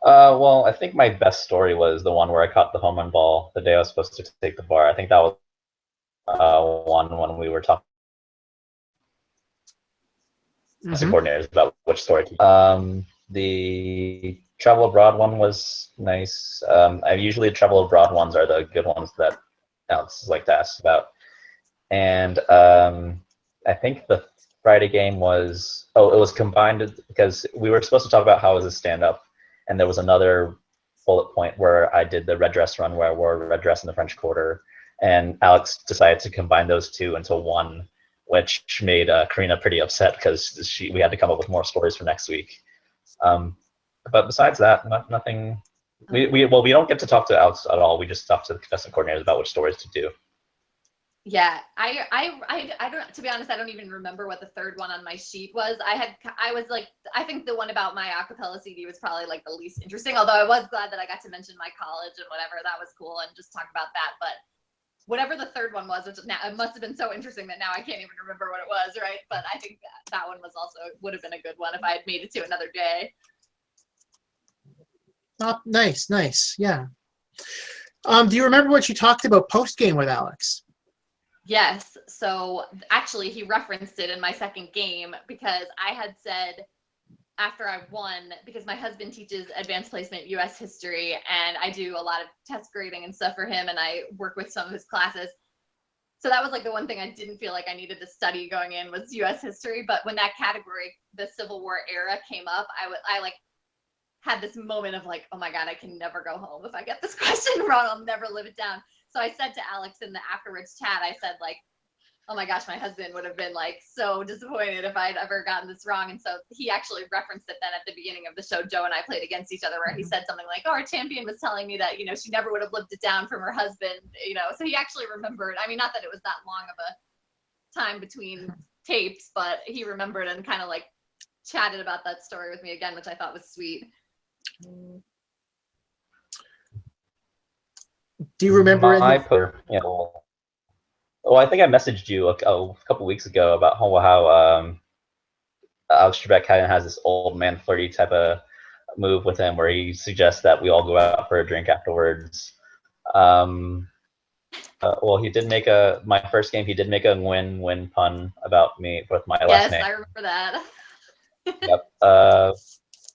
Well, I think my best story was the one where I caught the home run ball the day I was supposed to take the bar. I think that was one when we were talking to coordinators about which story. The travel abroad one was nice. I usually travel abroad ones are the good ones that Alex like to ask about. And I think the Friday game was it was combined because we were supposed to talk about how it was a stand-up, and there was another bullet point where I did the red dress run where I wore a red dress in the French Quarter, and Alex decided to combine those two into one, which made Karina pretty upset because we had to come up with more stories for next week. But besides that, nothing. We don't get to talk to Alex at all. We just talk to the contestant coordinators about which stories to do. Yeah, I don't, to be honest, I don't even remember what the third one on my sheet was. I was like, I think the one about my acapella CD was probably like the least interesting, although I was glad that I got to mention my college and whatever. That was cool, and just talk about that. But whatever the third one was, which now it must have been so interesting that now I can't even remember what it was, right? But I think that one was also, would have been a good one if I had made it to another day. Oh, nice, yeah. Do you remember what you talked about post-game with Alex? Yes. So actually, he referenced it in my second game because I had said after I won, because my husband teaches advanced placement US history, and I do a lot of test grading and stuff for him, and I work with some of his classes. So that was like the one thing I didn't feel like I needed to study going in was US history. But when that category, the Civil War era, came up, I like had this moment of like, oh my God, I can never go home if I get this question wrong. I'll never live it down. So I said to Alex in the afterwards chat, I said like, oh my gosh, my husband would have been like so disappointed if I'd ever gotten this wrong. And so he actually referenced it then at the beginning of the show. Joe and I played against each other where he said something like, oh, our champion was telling me that, you know, she never would have lived it down from her husband, you know. So he actually remembered. I mean, not that it was that long of a time between tapes, but he remembered and kind of like chatted about that story with me again, which I thought was sweet. Do you remember well, I think I messaged you a couple weeks ago about how Alex Trebek kind of has this old man flirty type of move with him where he suggests that we all go out for a drink afterwards. Well, he did make my first game, he did make a Nguyen pun about me with my last name. Yes, I remember that. Yep.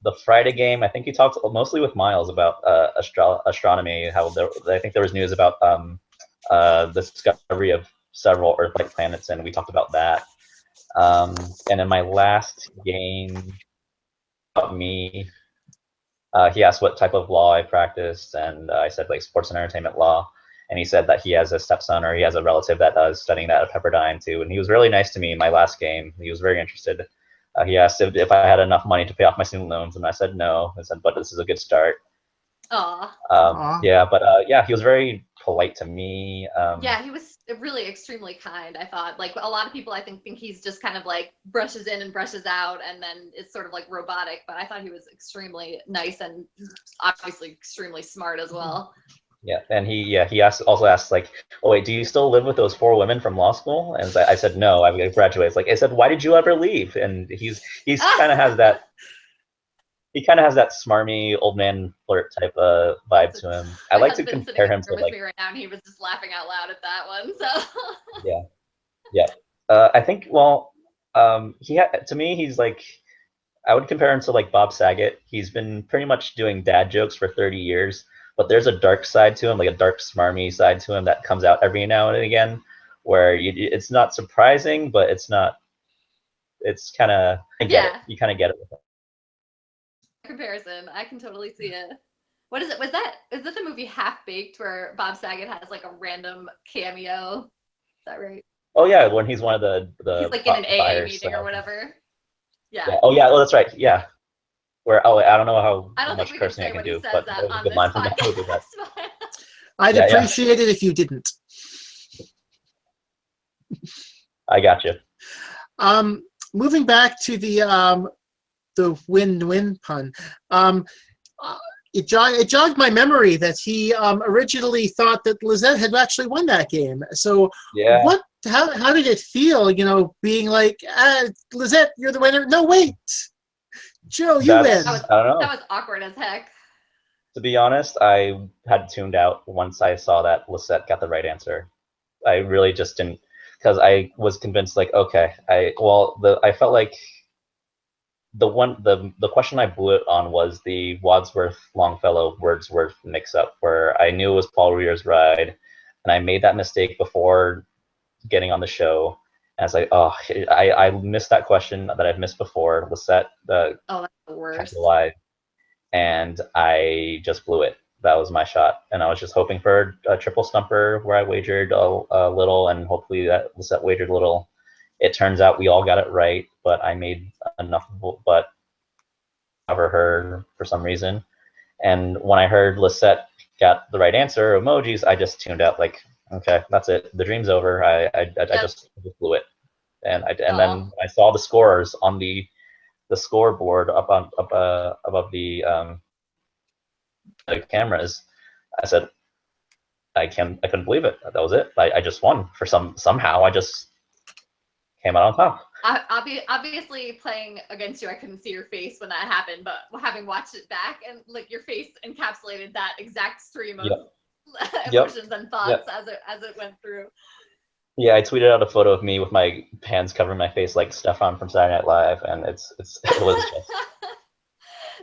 The Friday game, I think he talked mostly with Miles about astronomy. How I think there was news about the discovery of several Earth-like planets, and we talked about that. And in my last game, about me, he asked what type of law I practiced, and I said like sports and entertainment law. And he said that he has a stepson or he has a relative that is studying that at Pepperdine too. And he was really nice to me in my last game. He was very interested. He asked if I had enough money to pay off my student loans, and I said no. I said, but this is a good start. Aww. Yeah, but yeah, he was very polite to me. Yeah, he was really extremely kind, I thought. Like a lot of people, I think he's just kind of like brushes in and brushes out, and then it's sort of like robotic. But I thought he was extremely nice and obviously extremely smart as well. Yeah, and he also asked like, oh wait, do you still live with those 4 women from law school? And I said no, I've graduated. Like I said, why did you ever leave? And he's kind of has that. He kind of has that smarmy old man flirt type of vibe to him. I like to compare him to like. Me right now, and he was just laughing out loud at that one. So. Yeah. I think to me he's like, I would compare him to like Bob Saget. He's been pretty much doing dad jokes for 30 years. But there's a dark side to him, like a dark, smarmy side to him that comes out every now and again, where it's not surprising, but it's not. It's kind of you kind of get it with him. Comparison, I can totally see it. What is it? Is that the movie Half Baked where Bob Saget has like a random cameo? Is that right? Oh yeah, when he's one of the he's like in an AA meeting or whatever. Yeah. Oh yeah. Oh, that's right. Yeah. Where I don't know how much cursing I can do, but that was a good line from that movie. I'd appreciate it if you didn't. I got you. Moving back to the win-win pun. It jogged my memory that he originally thought that Lizette had actually won that game. So Yeah. how did it feel, being like, Lizette, you're the winner? No, wait. Joe, you win. I don't know. That was awkward as heck. To be honest, I had tuned out once I saw that Lisette got the right answer. I really just didn't, because I was convinced, like, okay, I felt like the question I blew it on was the Wadsworth Longfellow Wordsworth mix-up, where I knew it was Paul Rere's ride, and I made that mistake before getting on the show. And I was like, oh, I missed that question that I've missed before. Lisette, that's the worst. And I just blew it. That was my shot, and I was just hoping for a triple stumper where I wagered a little, and hopefully that Lisette wagered a little. It turns out we all got it right, but I made enough, but cover her for some reason. And when I heard Lisette got the right answer, emojis, I just tuned out. Like, okay, that's it. The dream's over. I just blew it. And then I saw the scores on the scoreboard up above the cameras. I said, I couldn't believe it. That was it. I just won for somehow. I just came out on top. Obviously, playing against you, I couldn't see your face when that happened, but having watched it back, and like your face encapsulated that exact stream of emotions and thoughts as it went through. Yeah, I tweeted out a photo of me with my hands covering my face like Stefan from Saturday Night Live, and it was just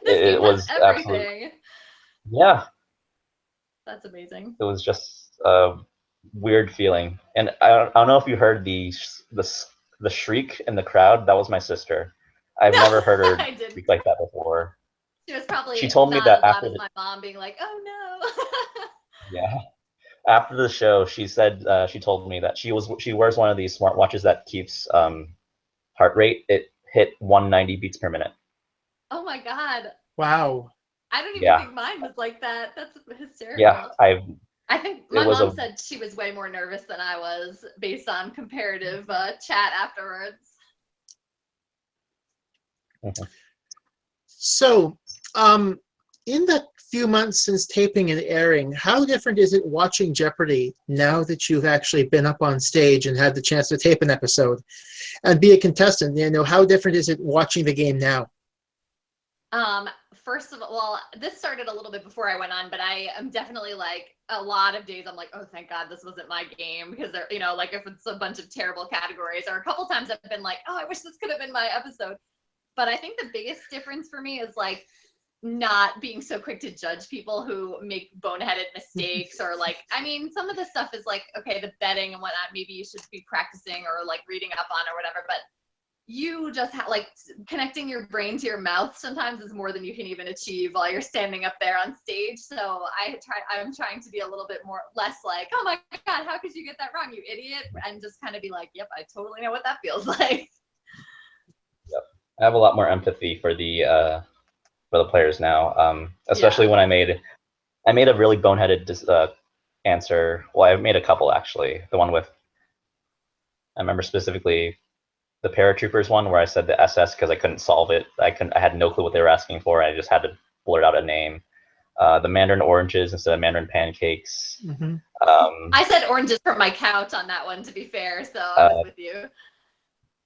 it was absolutely, yeah. That's amazing. It was just a weird feeling, and I don't know if you heard the shriek in the crowd. That was my sister. I've never heard her shriek like that before. She told me that after my mom being like, "Oh no." Yeah. After the show, she said she told me that she wears one of these smartwatches that keeps heart rate. It hit 190 beats per minute. Oh my god! Wow. I don't even think mine was like that. That's hysterical. Yeah, I think my mom said she was way more nervous than I was based on comparative chat afterwards. Mm-hmm. So, in the few months since taping and airing, how different is it watching Jeopardy now that you've actually been up on stage and had the chance to tape an episode and be a contestant? How different is it watching the game now? First of all, well, this started a little bit before I went on, but I am definitely like a lot of days I'm like, oh, thank God this wasn't my game, because they're, like if it's a bunch of terrible categories, or a couple times I've been like, oh, I wish this could have been my episode. But I think the biggest difference for me is like not being so quick to judge people who make boneheaded mistakes, or like, I mean, some of the stuff is like, okay, the betting and whatnot, maybe you should be practicing or like reading up on or whatever, but you just like connecting your brain to your mouth sometimes is more than you can even achieve while you're standing up there on stage. So I'm trying to be a little bit less like, oh my God, how could you get that wrong, you idiot? And just kind of be like, yep, I totally know what that feels like. Yep. I have a lot more empathy for the players now, especially when I made a really boneheaded answer. Well, I made a couple actually. The one with, I remember specifically the paratroopers one where I said the SS because I couldn't solve it. I had no clue what they were asking for. I just had to blurt out a name. The Mandarin oranges instead of Mandarin pancakes. Mm-hmm. I said oranges from my couch on that one, to be fair, so I was with you.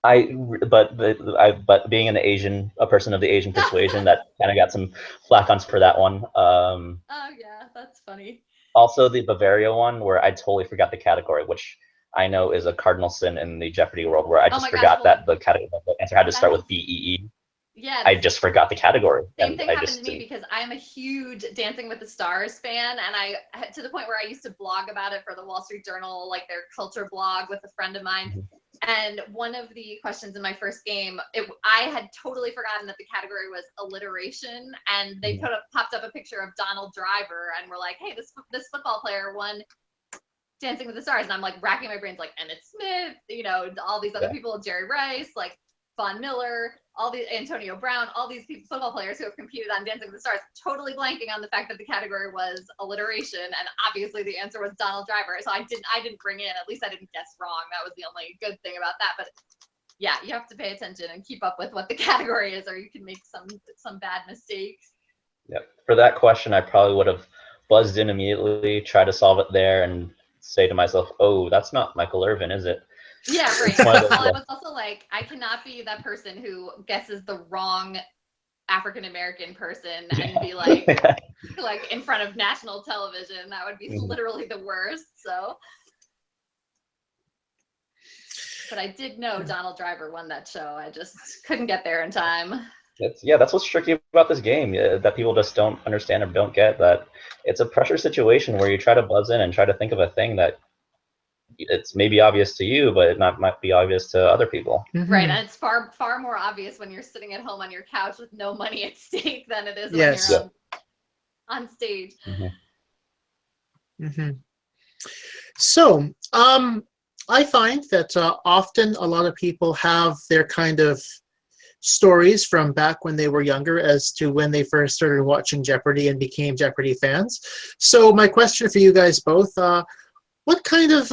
But being a person of the Asian persuasion, that kind of got some flack on for that one. Oh yeah, that's funny. Also the Bavaria one where I totally forgot the category, which I know is a cardinal sin in the Jeopardy world, where I just forgot that the answer had to start with BEE. Yeah, I just forgot the category. Same thing happened to me because I'm a huge Dancing with the Stars fan, and I to the point where I used to blog about it for the Wall Street Journal, like their culture blog, with a friend of mine. Mm-hmm. And one of the questions in my first game, I had totally forgotten that the category was alliteration, and they popped up a picture of Donald Driver, and were like, "Hey, this football player won Dancing with the Stars," and I'm like racking my brains, like Emmett Smith, all these other people, Jerry Rice, like. Von Miller, all these Antonio Brown, all these people, football players who have competed on Dancing with the Stars, totally blanking on the fact that the category was alliteration, and obviously the answer was Donald Driver. So I didn't bring in, at least I didn't guess wrong. That was the only good thing about that. But yeah, you have to pay attention and keep up with what the category is, or you can make some bad mistakes. Yep. For that question, I probably would have buzzed in immediately, try to solve it there, and say to myself, "Oh, that's not Michael Irvin, is it?" Yeah, right. Well, I was also like, I cannot be that person who guesses the wrong African American person and be like, like in front of national television. That would be literally the worst. So, but I did know Donald Driver won that show. I just couldn't get there in time. That's what's tricky about this game, that people just don't understand or don't get, that it's a pressure situation where you try to buzz in and try to think of a thing that it's maybe obvious to you, but it might be obvious to other people. Right, and it's far more obvious when you're sitting at home on your couch with no money at stake than it is when you're on stage. So, I find that often a lot of people have their kind of stories from back when they were younger as to when they first started watching Jeopardy and became Jeopardy fans. So my question for you guys both, what kind of,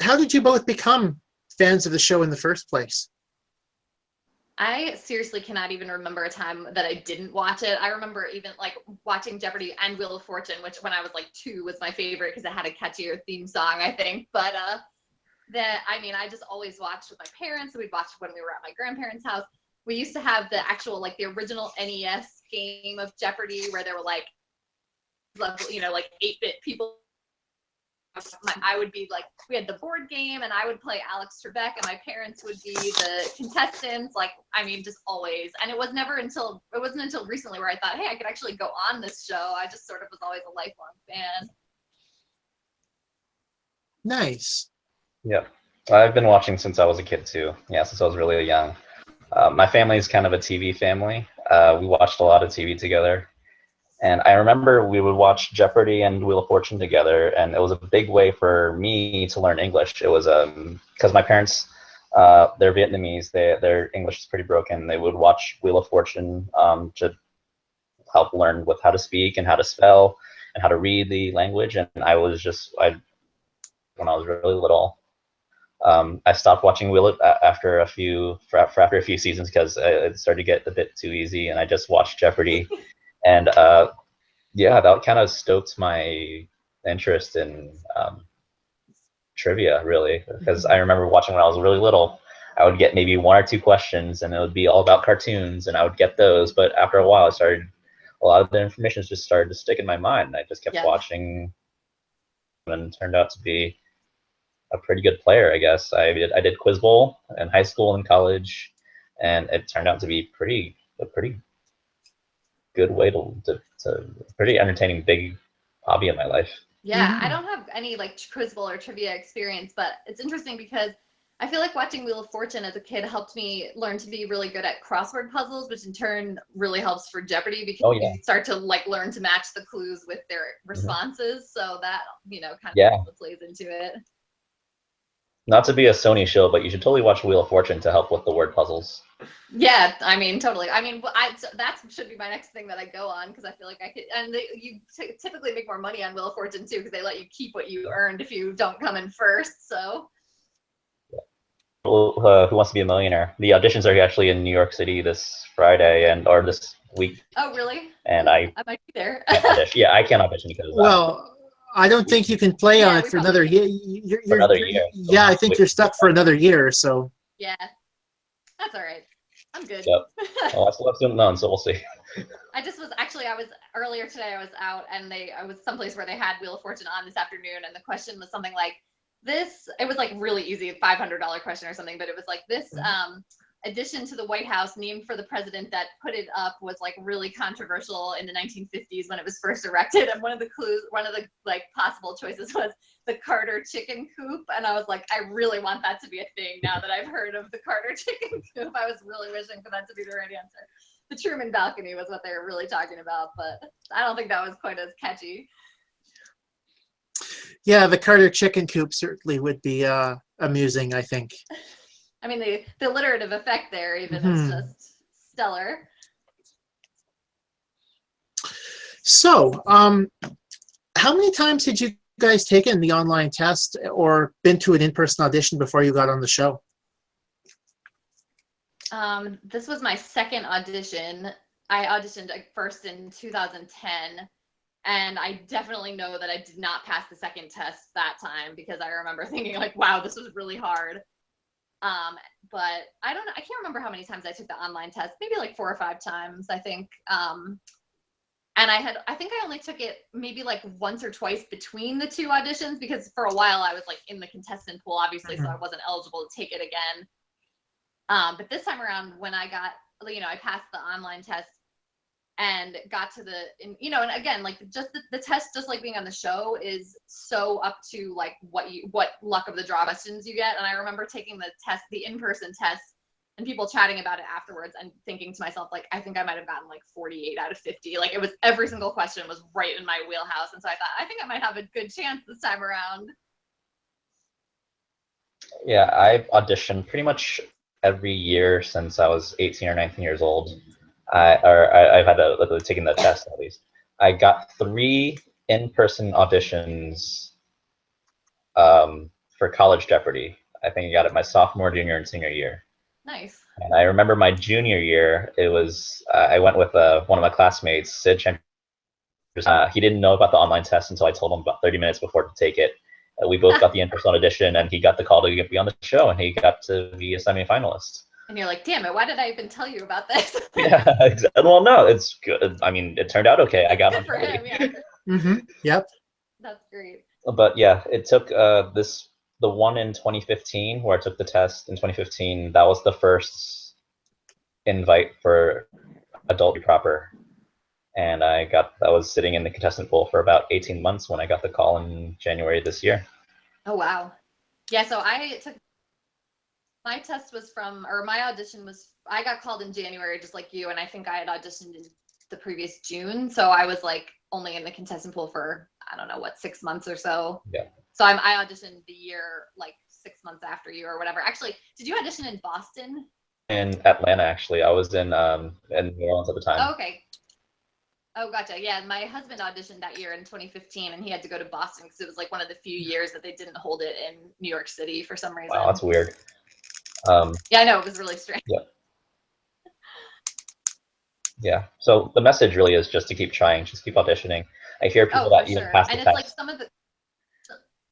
how did you both become fans of the show in the first place? I seriously cannot even remember a time that I didn't watch it. I remember even like watching Jeopardy and Wheel of Fortune, which when I was like 2 was my favorite because it had a catchier theme song, I think. But I just always watched with my parents. We'd watch when we were at my grandparents' house. We used to have the actual, like the original NES game of Jeopardy where there were like 8-bit people. I would be like, we had the board game and I would play Alex Trebek and my parents would be the contestants. Just always. And it wasn't until recently where I thought, hey, I could actually go on this show. I just sort of was always a lifelong fan. Nice. Yeah, I've been watching since I was a kid too. Yeah, since I was really young. My family is kind of a TV family. We watched a lot of TV together. And I remember we would watch Jeopardy and Wheel of Fortune together, and it was a big way for me to learn English. It was because my parents, they're Vietnamese, their English is pretty broken. They would watch Wheel of Fortune to help learn with how to speak and how to spell and how to read the language. And when I was really little, I stopped watching after a few seasons because it started to get a bit too easy, and I just watched Jeopardy. And that kind of stoked my interest in trivia, really, because I remember watching when I was really little. I would get maybe 1 or 2 questions, and it would be all about cartoons, and I would get those. But after a while, a lot of the information just started to stick in my mind, and I just kept watching, and turned out to be a pretty good player, I guess. I did Quiz Bowl in high school and college, and it turned out to be a pretty good way to pretty entertaining big hobby in my life. Yeah, I don't have any like Quiz Bowl or trivia experience, but it's interesting because I feel like watching Wheel of Fortune as a kid helped me learn to be really good at crossword puzzles, which in turn really helps for Jeopardy because you start to like learn to match the clues with their responses. So that, kind of plays into it. Not to be a Sony shill, but you should totally watch Wheel of Fortune to help with the word puzzles. Yeah, totally. That should be my next thing that I go on because I feel like I could. And you typically make more money on Wheel of Fortune too because they let you keep what you earned if you don't come in first. So. Who Wants to Be a Millionaire? The auditions are actually in New York City this Friday or this week. Oh, really? And I might be there. Yeah, I can't audition because of that. Well, I don't think you can play on it for another year. For another year. Yeah, I think you're stuck for another year. So. Yeah, that's all right. I'm good. Yep. Well, I still have student loans, so we'll see. I was earlier today. I was out and I was someplace where they had Wheel of Fortune on this afternoon, and the question was something like this. It was like really easy, $500 question or something, but it was like this. Addition to the White House named for the president that put it up was like really controversial in the 1950s when it was first erected. And one of the like possible choices was the Carter chicken coop. And I was like, I really want that to be a thing now that I've heard of the Carter chicken coop. I was really wishing for that to be the right answer. The Truman balcony was what they were really talking about, but I don't think that was quite as catchy. Yeah, the Carter chicken coop certainly would be amusing, I think. I mean, the alliterative effect there even is just stellar. So, how many times did you guys taken the online test or been to an in-person audition before you got on the show? This was my second audition. I auditioned first in 2010, and I definitely know that I did not pass the second test that time because I remember thinking like, wow, this was really hard. But I can't remember how many times I took the online test, maybe like 4 or 5 times, I think. And I think I only took it maybe like once or twice between the 2 auditions because for a while I was like in the contestant pool, obviously, so I wasn't eligible to take it again. But this time around when I got, I passed the online test and got to and again, like just the test, just like being on the show is so up to like what luck of the draw questions you get. And I remember taking the test, the in-person test, and people chatting about it afterwards and thinking to myself, like, I think I might have gotten like 48 out of 50. Like it was every single question was right in my wheelhouse. And so I thought, I think I might have a good chance this time around. Yeah, I've auditioned pretty much every year since I was 18 or 19 years old. I've had taken the test at least. I got 3 in-person auditions for college Jeopardy. I think I got it my sophomore, junior, and senior year. Nice. And I remember my junior year, it was I went with one of my classmates, Sid Chen. He didn't know about the online test until I told him about 30 minutes before to take it. We both got the in-person audition, and he got the call to be on the show, and he got to be a semi-finalist. And you're like, damn it, why did I even tell you about this? Yeah, exactly. Well, no, it's good. I mean, it turned out okay. I got good on for him, yeah. Yep. That's great. But yeah, it took the one in 2015 where I took the test in 2015. That was the first invite for adult proper, and I was sitting in the contestant pool for about 18 months when I got the call in January this year. Oh wow. Yeah, so my test was my audition was, I got called in January just like you, and I think I had auditioned in the previous June, so I was like only in the contestant pool for, I don't know, 6 months or so. Yeah. So I auditioned the year like 6 months after you or whatever. Actually, did you audition in Boston? In Atlanta, actually. I was in New Orleans at the time. Oh, okay. Oh, gotcha. Yeah, my husband auditioned that year in 2015, and he had to go to Boston because it was like one of the few years that they didn't hold it in New York City for some reason. Wow, that's weird. Yeah, I know, it was really strange. Yeah. Yeah. So the message really is just to keep trying, just keep auditioning. I hear people that even pass the test. And it's like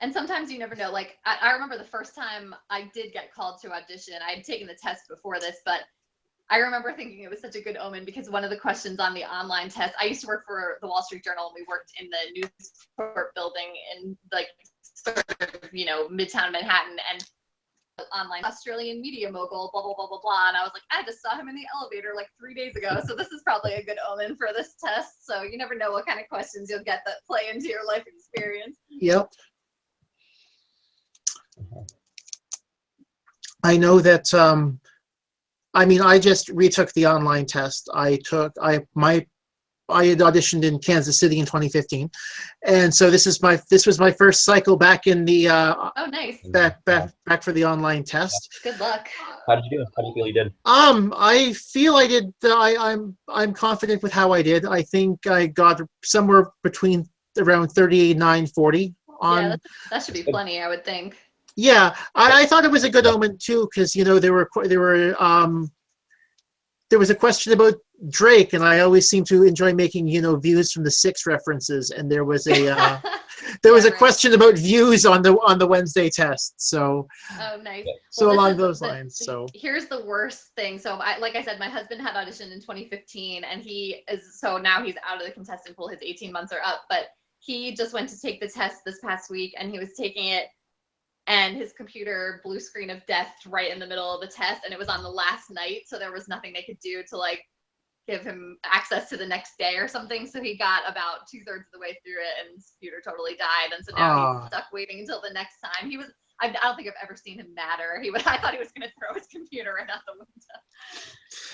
and sometimes you never know. Like I remember the first time I did get called to audition, I had taken the test before this, but I remember thinking it was such a good omen because one of the questions on the online test, I used to work for the Wall Street Journal, and we worked in the News Corp building in like sort of, Midtown Manhattan, and online Australian media mogul, blah, blah, blah, blah, blah. And I was like, I just saw him in the elevator like 3 days ago. So this is probably a good omen for this test. So you never know what kind of questions you'll get that play into your life experience. Yep. I know that, I just retook the online test. I had auditioned in Kansas City in 2015, and so this was my first cycle back in the oh nice back for the online test. Good luck. How did you do? How do you feel you did? I feel I did. I'm confident with how I did. I think I got somewhere between around 38.9, 40 on. Yeah, that should be plenty, I would think. Yeah, I thought it was a good omen too, because there was a question about Drake, and I always seem to enjoy making views from the Six references, and there was a question about views on the Wednesday test. So oh nice. So well, along those lines. So here's the worst thing. So like I said, my husband had auditioned in 2015, and now he's out of the contestant pool. His 18 months are up, but he just went to take the test this past week, and he was taking it, and his computer blue screen of death right in the middle of the test, and it was on the last night, so there was nothing they could do to like give him access to the next day or something. So he got about 2/3 of the way through it, and his computer totally died, and so now he's stuck waiting until the next time. I don't think I've ever seen him madder. I thought he was going to throw his computer right out the window.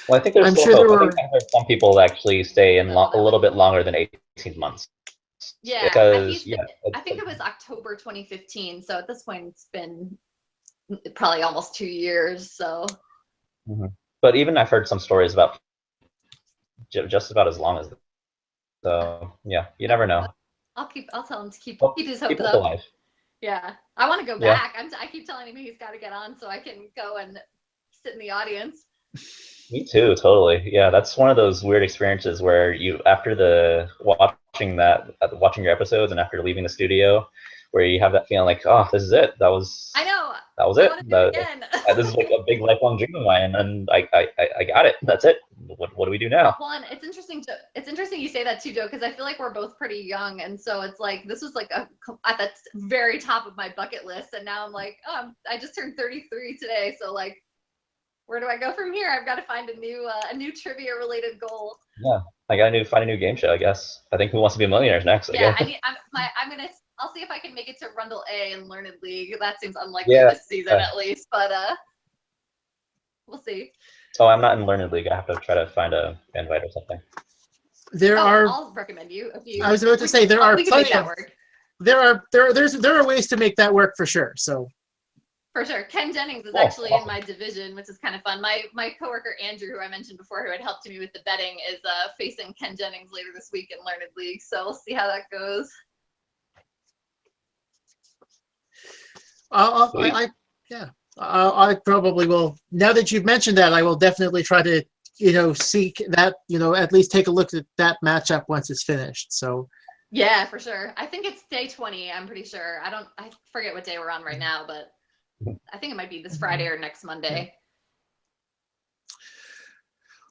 Well, I think there's some people that actually stay in a little bit longer than 18 months. Yeah, because I think it was October 2015. So at this point, it's been probably almost 2 years. So. But even I've heard some stories about just about as long as. So yeah, you never know. I'll tell him to keep his keep hopes up. up. Alive. Yeah, I want to go back. I keep telling him he's got to get on so I can go and sit in the audience. Me too, totally. Yeah, that's one of those weird experiences where you, after watching your episodes and after leaving the studio, where you have that feeling like, oh, this is it. That was it. Again. This is like a big lifelong dream of mine, and I got it. That's it. What do we do now? Well, and it's interesting you say that too, Joe, because I feel like we're both pretty young, and so it's like this was like at the very top of my bucket list, and now I'm like, oh, I just turned 33 today, so like, where do I go from here? I've got to find a new trivia related goal. Yeah, I got to find a new game show, I guess. I think Who Wants to Be a Millionaire is next. Yeah, I'll see if I can make it to Rundle A in Learned League. That seems unlikely this season at least, but we'll see. Oh, I'm not in Learned League. I have to try to find a invite or something. I'll recommend you. I was about to say there are plenty of. There are ways to make that work for sure. So. For sure. Ken Jennings is actually in my division, which is kind of fun. My coworker Andrew, who I mentioned before, who had helped me with the betting, is facing Ken Jennings later this week in Learned League. So we'll see how that goes. I probably will. Now that you've mentioned that, I will definitely try to, seek that, at least take a look at that matchup once it's finished. So. Yeah, for sure. I think it's day 20. I'm pretty sure. I forget what day we're on right now, but I think it might be this Friday or next Monday.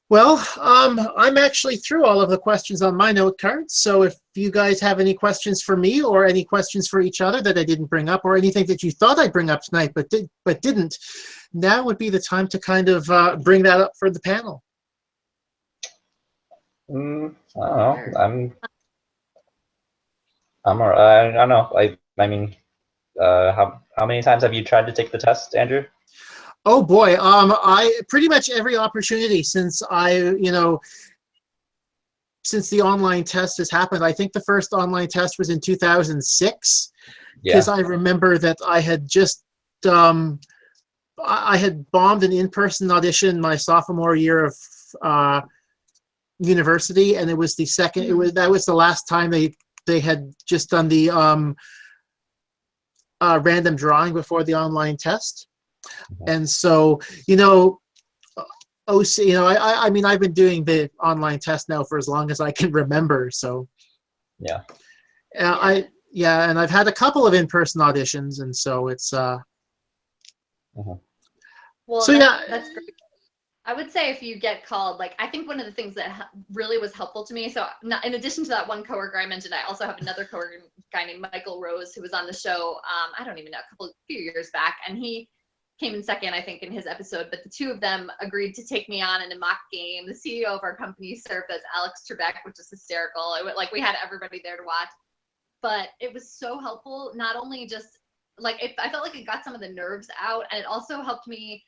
Well, I'm actually through all of the questions on my note cards. So if you guys have any questions for me or any questions for each other that I didn't bring up, or anything that you thought I'd bring up tonight but didn't, now would be the time to kind of bring that up for the panel. I don't know. I'm all right. I don't know. I mean, how many times have you tried to take the test, Andrew? Oh boy, I pretty much every opportunity since since the online test has happened. I think the first online test was in 2006, because I remember that I had just I had bombed an in-person audition my sophomore year of university, and it was the second. That was the last time they had just done the random drawing before the online test. And so, I mean, I've been doing the online test now for as long as I can remember. So, and I've had a couple of in-person auditions, and so it's. Well, so that's great. I would say if you get called, like, I think one of the things that really was helpful to me, so in addition to that one coworker I mentioned, I also have another coworker, guy named Michael Rose, who was on the show, I don't even know, a few years back, and he came in second, I think, in his episode, but the two of them agreed to take me on in a mock game. The CEO of our company served as Alex Trebek, which is hysterical. We had everybody there to watch, but it was so helpful. Not only just I felt like it got some of the nerves out, and it also helped me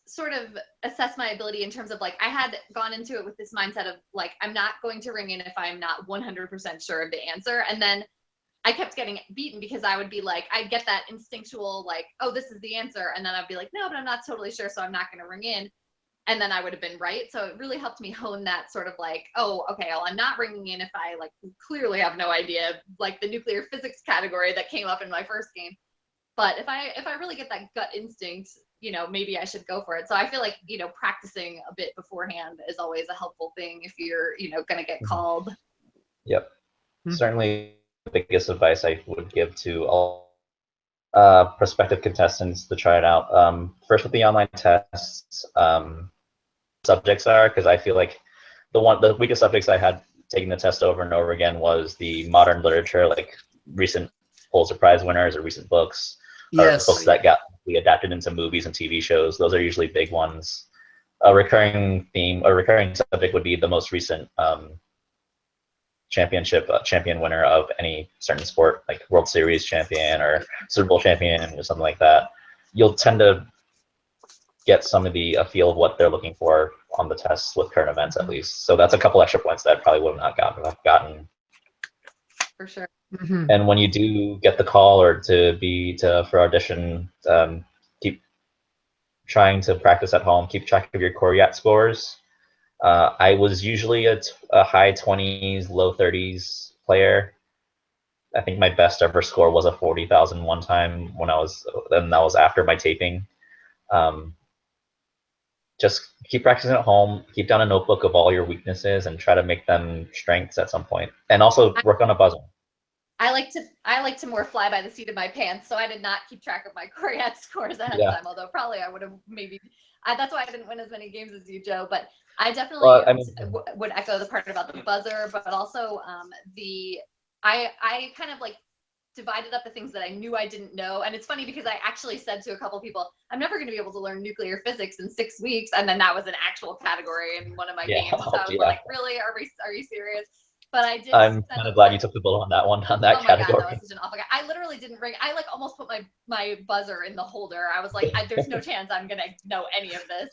sort of assess my ability in terms of I had gone into it with this mindset of I'm not going to ring in if I'm not 100% sure of the answer. And then I kept getting beaten because I would be I'd get that instinctual, oh, this is the answer. And then I'd be like, no, but I'm not totally sure, so I'm not going to ring in. And then I would have been right. So it really helped me hone that sort of oh, okay, well, I'm not ringing in if I clearly have no idea, the nuclear physics category that came up in my first game. But if I really get that gut instinct, maybe I should go for it. So I feel practicing a bit beforehand is always a helpful thing if you're, going to get called. Yep. Certainly the biggest advice I would give to all prospective contestants to try it out. First with the online tests, subjects are, because I feel like the weakest subjects I had taking the test over and over again was the modern literature, recent Pulitzer Prize winners or recent books. Yes. Or books that got adapted into movies and TV shows. Those are usually big ones. A recurring theme, a recurring subject would be the most recent champion winner of any certain sport, like World Series champion or Super Bowl champion or something like that. You'll tend to get some of a feel of what they're looking for on the tests with current events, at least. So that's a couple extra points that I probably would have not gotten. For sure. Mhm. And when you do get the call or for audition, keep trying to practice at home. Keep track of your Koreat scores. I was usually a high 20s, low 30s player. I think my best ever score was a 40,000 one time and that was after my taping. Just keep practicing at home. Keep down a notebook of all your weaknesses and try to make them strengths at some point. And also work on a buzzer. I like to more fly by the seat of my pants, so I did not keep track of my Koreat scores ahead of time. Although probably I would have that's why I didn't win as many games as you, Joe. But I definitely would echo the part about the buzzer, but also I kind of like divided up the things that I knew I didn't know. And it's funny because I actually said to a couple people, I'm never going to be able to learn nuclear physics in 6 weeks. And then that was an actual category in one of my games. So I was like, really? Are you serious? But I did. I'm kind of glad you took the bullet on that one, on that category. God, that was such an awful guy. I literally didn't ring. I like almost put my buzzer in the holder. I was like, there's no chance I'm going to know any of this.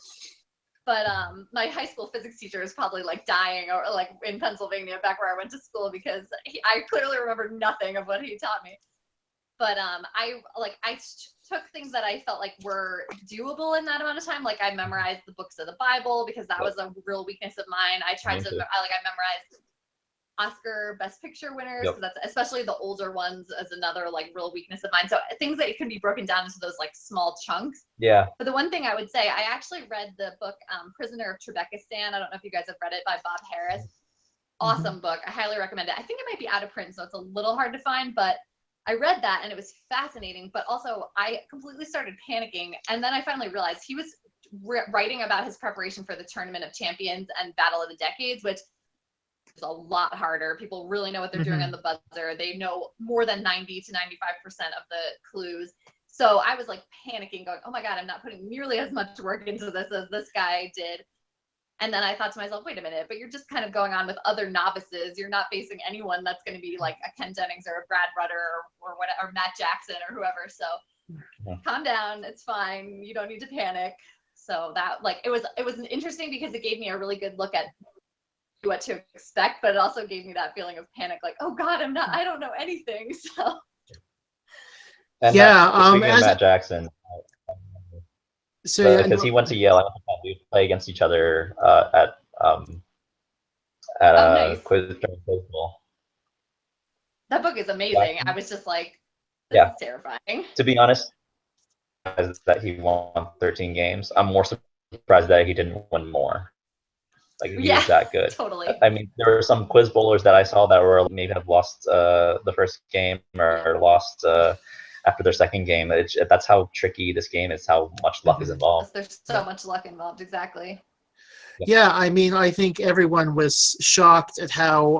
But my high school physics teacher is probably like dying, or like in Pennsylvania back where I went to school, because I clearly remember nothing of what he taught me. But I took things that I felt like were doable in that amount of time. Like I memorized the books of the Bible because that was a real weakness of mine. I memorized Oscar Best Picture winners, because that's especially the older ones as another like real weakness of mine. So things that can be broken down into those like small chunks. Yeah. But the one thing I would say, I actually read the book Prisoner of Trebekistan. I don't know if you guys have read it, by Bob Harris. Awesome book. I highly recommend it. I think it might be out of print, so it's a little hard to find, but I read that and it was fascinating. But also I completely started panicking, and then I finally realized he was writing about his preparation for the Tournament of Champions and Battle of the Decades, which a lot harder. People really know what they're doing on the buzzer. They know more than 90 to 95% of the clues. So I was like panicking, going, oh my God, I'm not putting nearly as much work into this as this guy did. And then I thought to myself, wait a minute, but you're just kind of going on with other novices. You're not facing anyone that's going to be like a Ken Jennings or a Brad Rutter or whatever, or Matt Jackson or whoever. So calm down. It's fine. You don't need to panic. So that it was interesting because it gave me a really good look at what to expect, but it also gave me that feeling of panic, like, oh God, I don't know anything. So and speaking of Matt Jackson, so because he went to Yale, we play against each other at nice. quiz bowl. That book is amazing. I was just like, this is terrifying. To be honest, that he won 13 games. I'm more surprised that he didn't win more. Like he was that good. Totally. I mean, there were some quiz bowlers that I saw that were maybe have lost the first game or lost after their second game. That's how tricky this game is. How much luck is involved. There's so much luck involved. Exactly. Yeah, I mean, I think everyone was shocked at how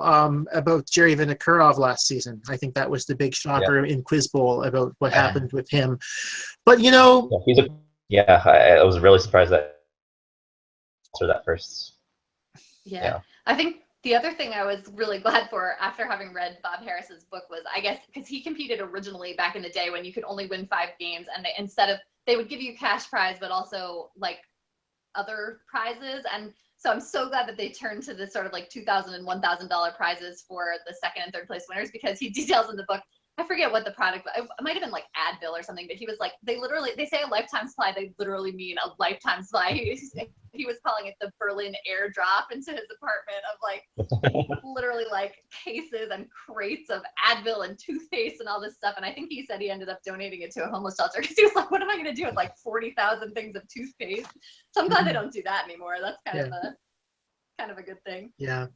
about Jerry Vinokurov last season. I think that was the big shocker in Quiz Bowl about what happened with him. But you know, I was really surprised that after that first. Yeah. I think the other thing I was really glad for after having read Bob Harris's book was, I guess, because he competed originally back in the day when you could only win 5 games, and they would give you cash prize, but also like other prizes. And so I'm so glad that they turned to this sort of like $2,000 and $1,000 prizes for the second and third place winners, because he details in the book, I forget what the product, it might have been like Advil or something, but he was like, they say a lifetime supply, they literally mean a lifetime supply. He was calling it the Berlin airdrop into his apartment of like literally like cases and crates of Advil and toothpaste and all this stuff. And I think he said he ended up donating it to a homeless shelter because he was like, what am I going to do with like 40,000 things of toothpaste? So I'm glad they don't do that anymore. That's kind of a good thing. Yeah.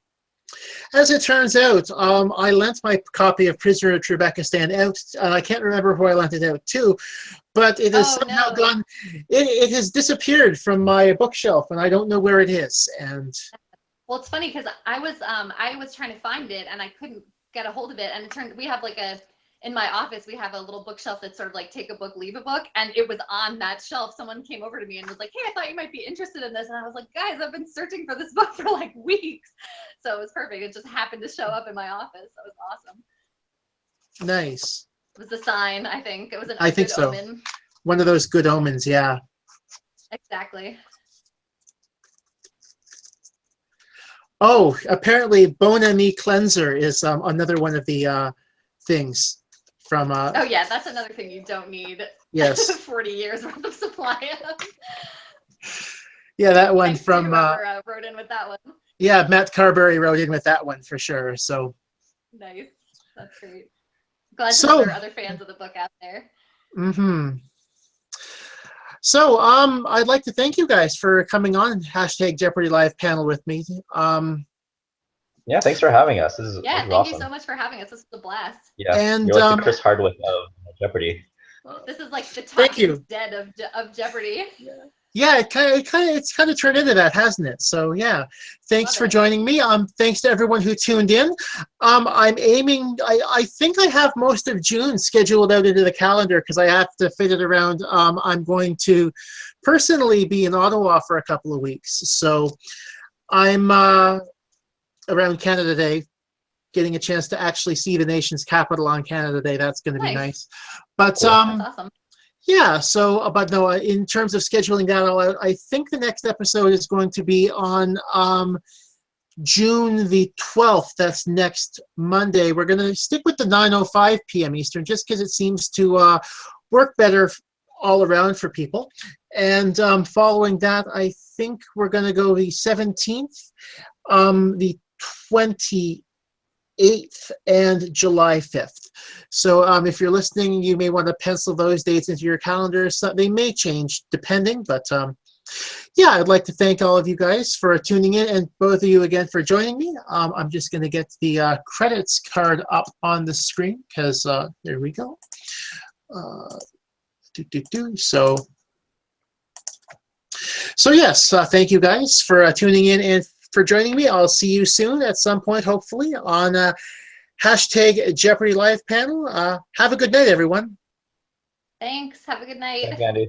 As it turns out, I lent my copy of Prisoner of Trebekistan out, and I can't remember who I lent it out to, but it has somehow gone, it has disappeared from my bookshelf, and I don't know where it is. And well, it's funny because I was trying to find it, and I couldn't get a hold of it, and it turned, we have like in my office, we have a little bookshelf that's sort of like take a book, leave a book. And it was on that shelf. Someone came over to me and was like, hey, I thought you might be interested in this. And I was like, guys, I've been searching for this book for like weeks. So it was perfect. It just happened to show up in my office. That was awesome. Nice. It was a sign, I think. It was I think so. omen. One of those good omens, yeah. Exactly. Oh, apparently Bon Ami Cleanser is another one of the things from. Oh yeah, that's another thing you don't need. Yes. 40 years worth of supply of. Yeah, that one Thanks to from. whoever wrote in with that one. Yeah, Matt Carberry wrote in with that one for sure. So. Nice. That's great. Glad to So- know there are other fans of the book out there. Mm-hmm. So, I'd like to thank you guys for coming on hashtag Jeopardy Live panel with me. Yeah, thanks for having us. This is Yeah, awesome. thank you so much for having us. This was a blast. Yeah, And, you're like the Chris Hardwick of Jeopardy. This is like the Thank Talking you. Dead of Jeopardy. Yeah, it's kind of turned into that, hasn't it? So yeah, thanks Love for it. joining me. Thanks to everyone who tuned in. I'm aiming. I think I have most of June scheduled out into the calendar because I have to fit it around. I'm going to personally be in Ottawa for a couple of weeks, so I'm around Canada Day, getting a chance to actually see the nation's capital on Canada Day. That's going to be nice. But Cool. That's awesome. yeah, so, but no, in terms of scheduling that all out, I think the next episode is going to be on June the 12th. That's next Monday. We're going to stick with the 9:05 p.m. Eastern just because it seems to work better all around for people. And following that, I think we're going to go the 17th, the 28th, and July 5th. So if you're listening, you may want to pencil those dates into your calendar. So they may change depending, but yeah, I'd like to thank all of you guys for tuning in and both of you again for joining me. I'm just going to get the credits card up on the screen because there we go. So yes, thank you guys for tuning in and for joining me. I'll see you soon at some point, hopefully, on hashtag Jeopardy Live panel. Have a good night, everyone. Thanks. Have a good night. Thanks, Andy.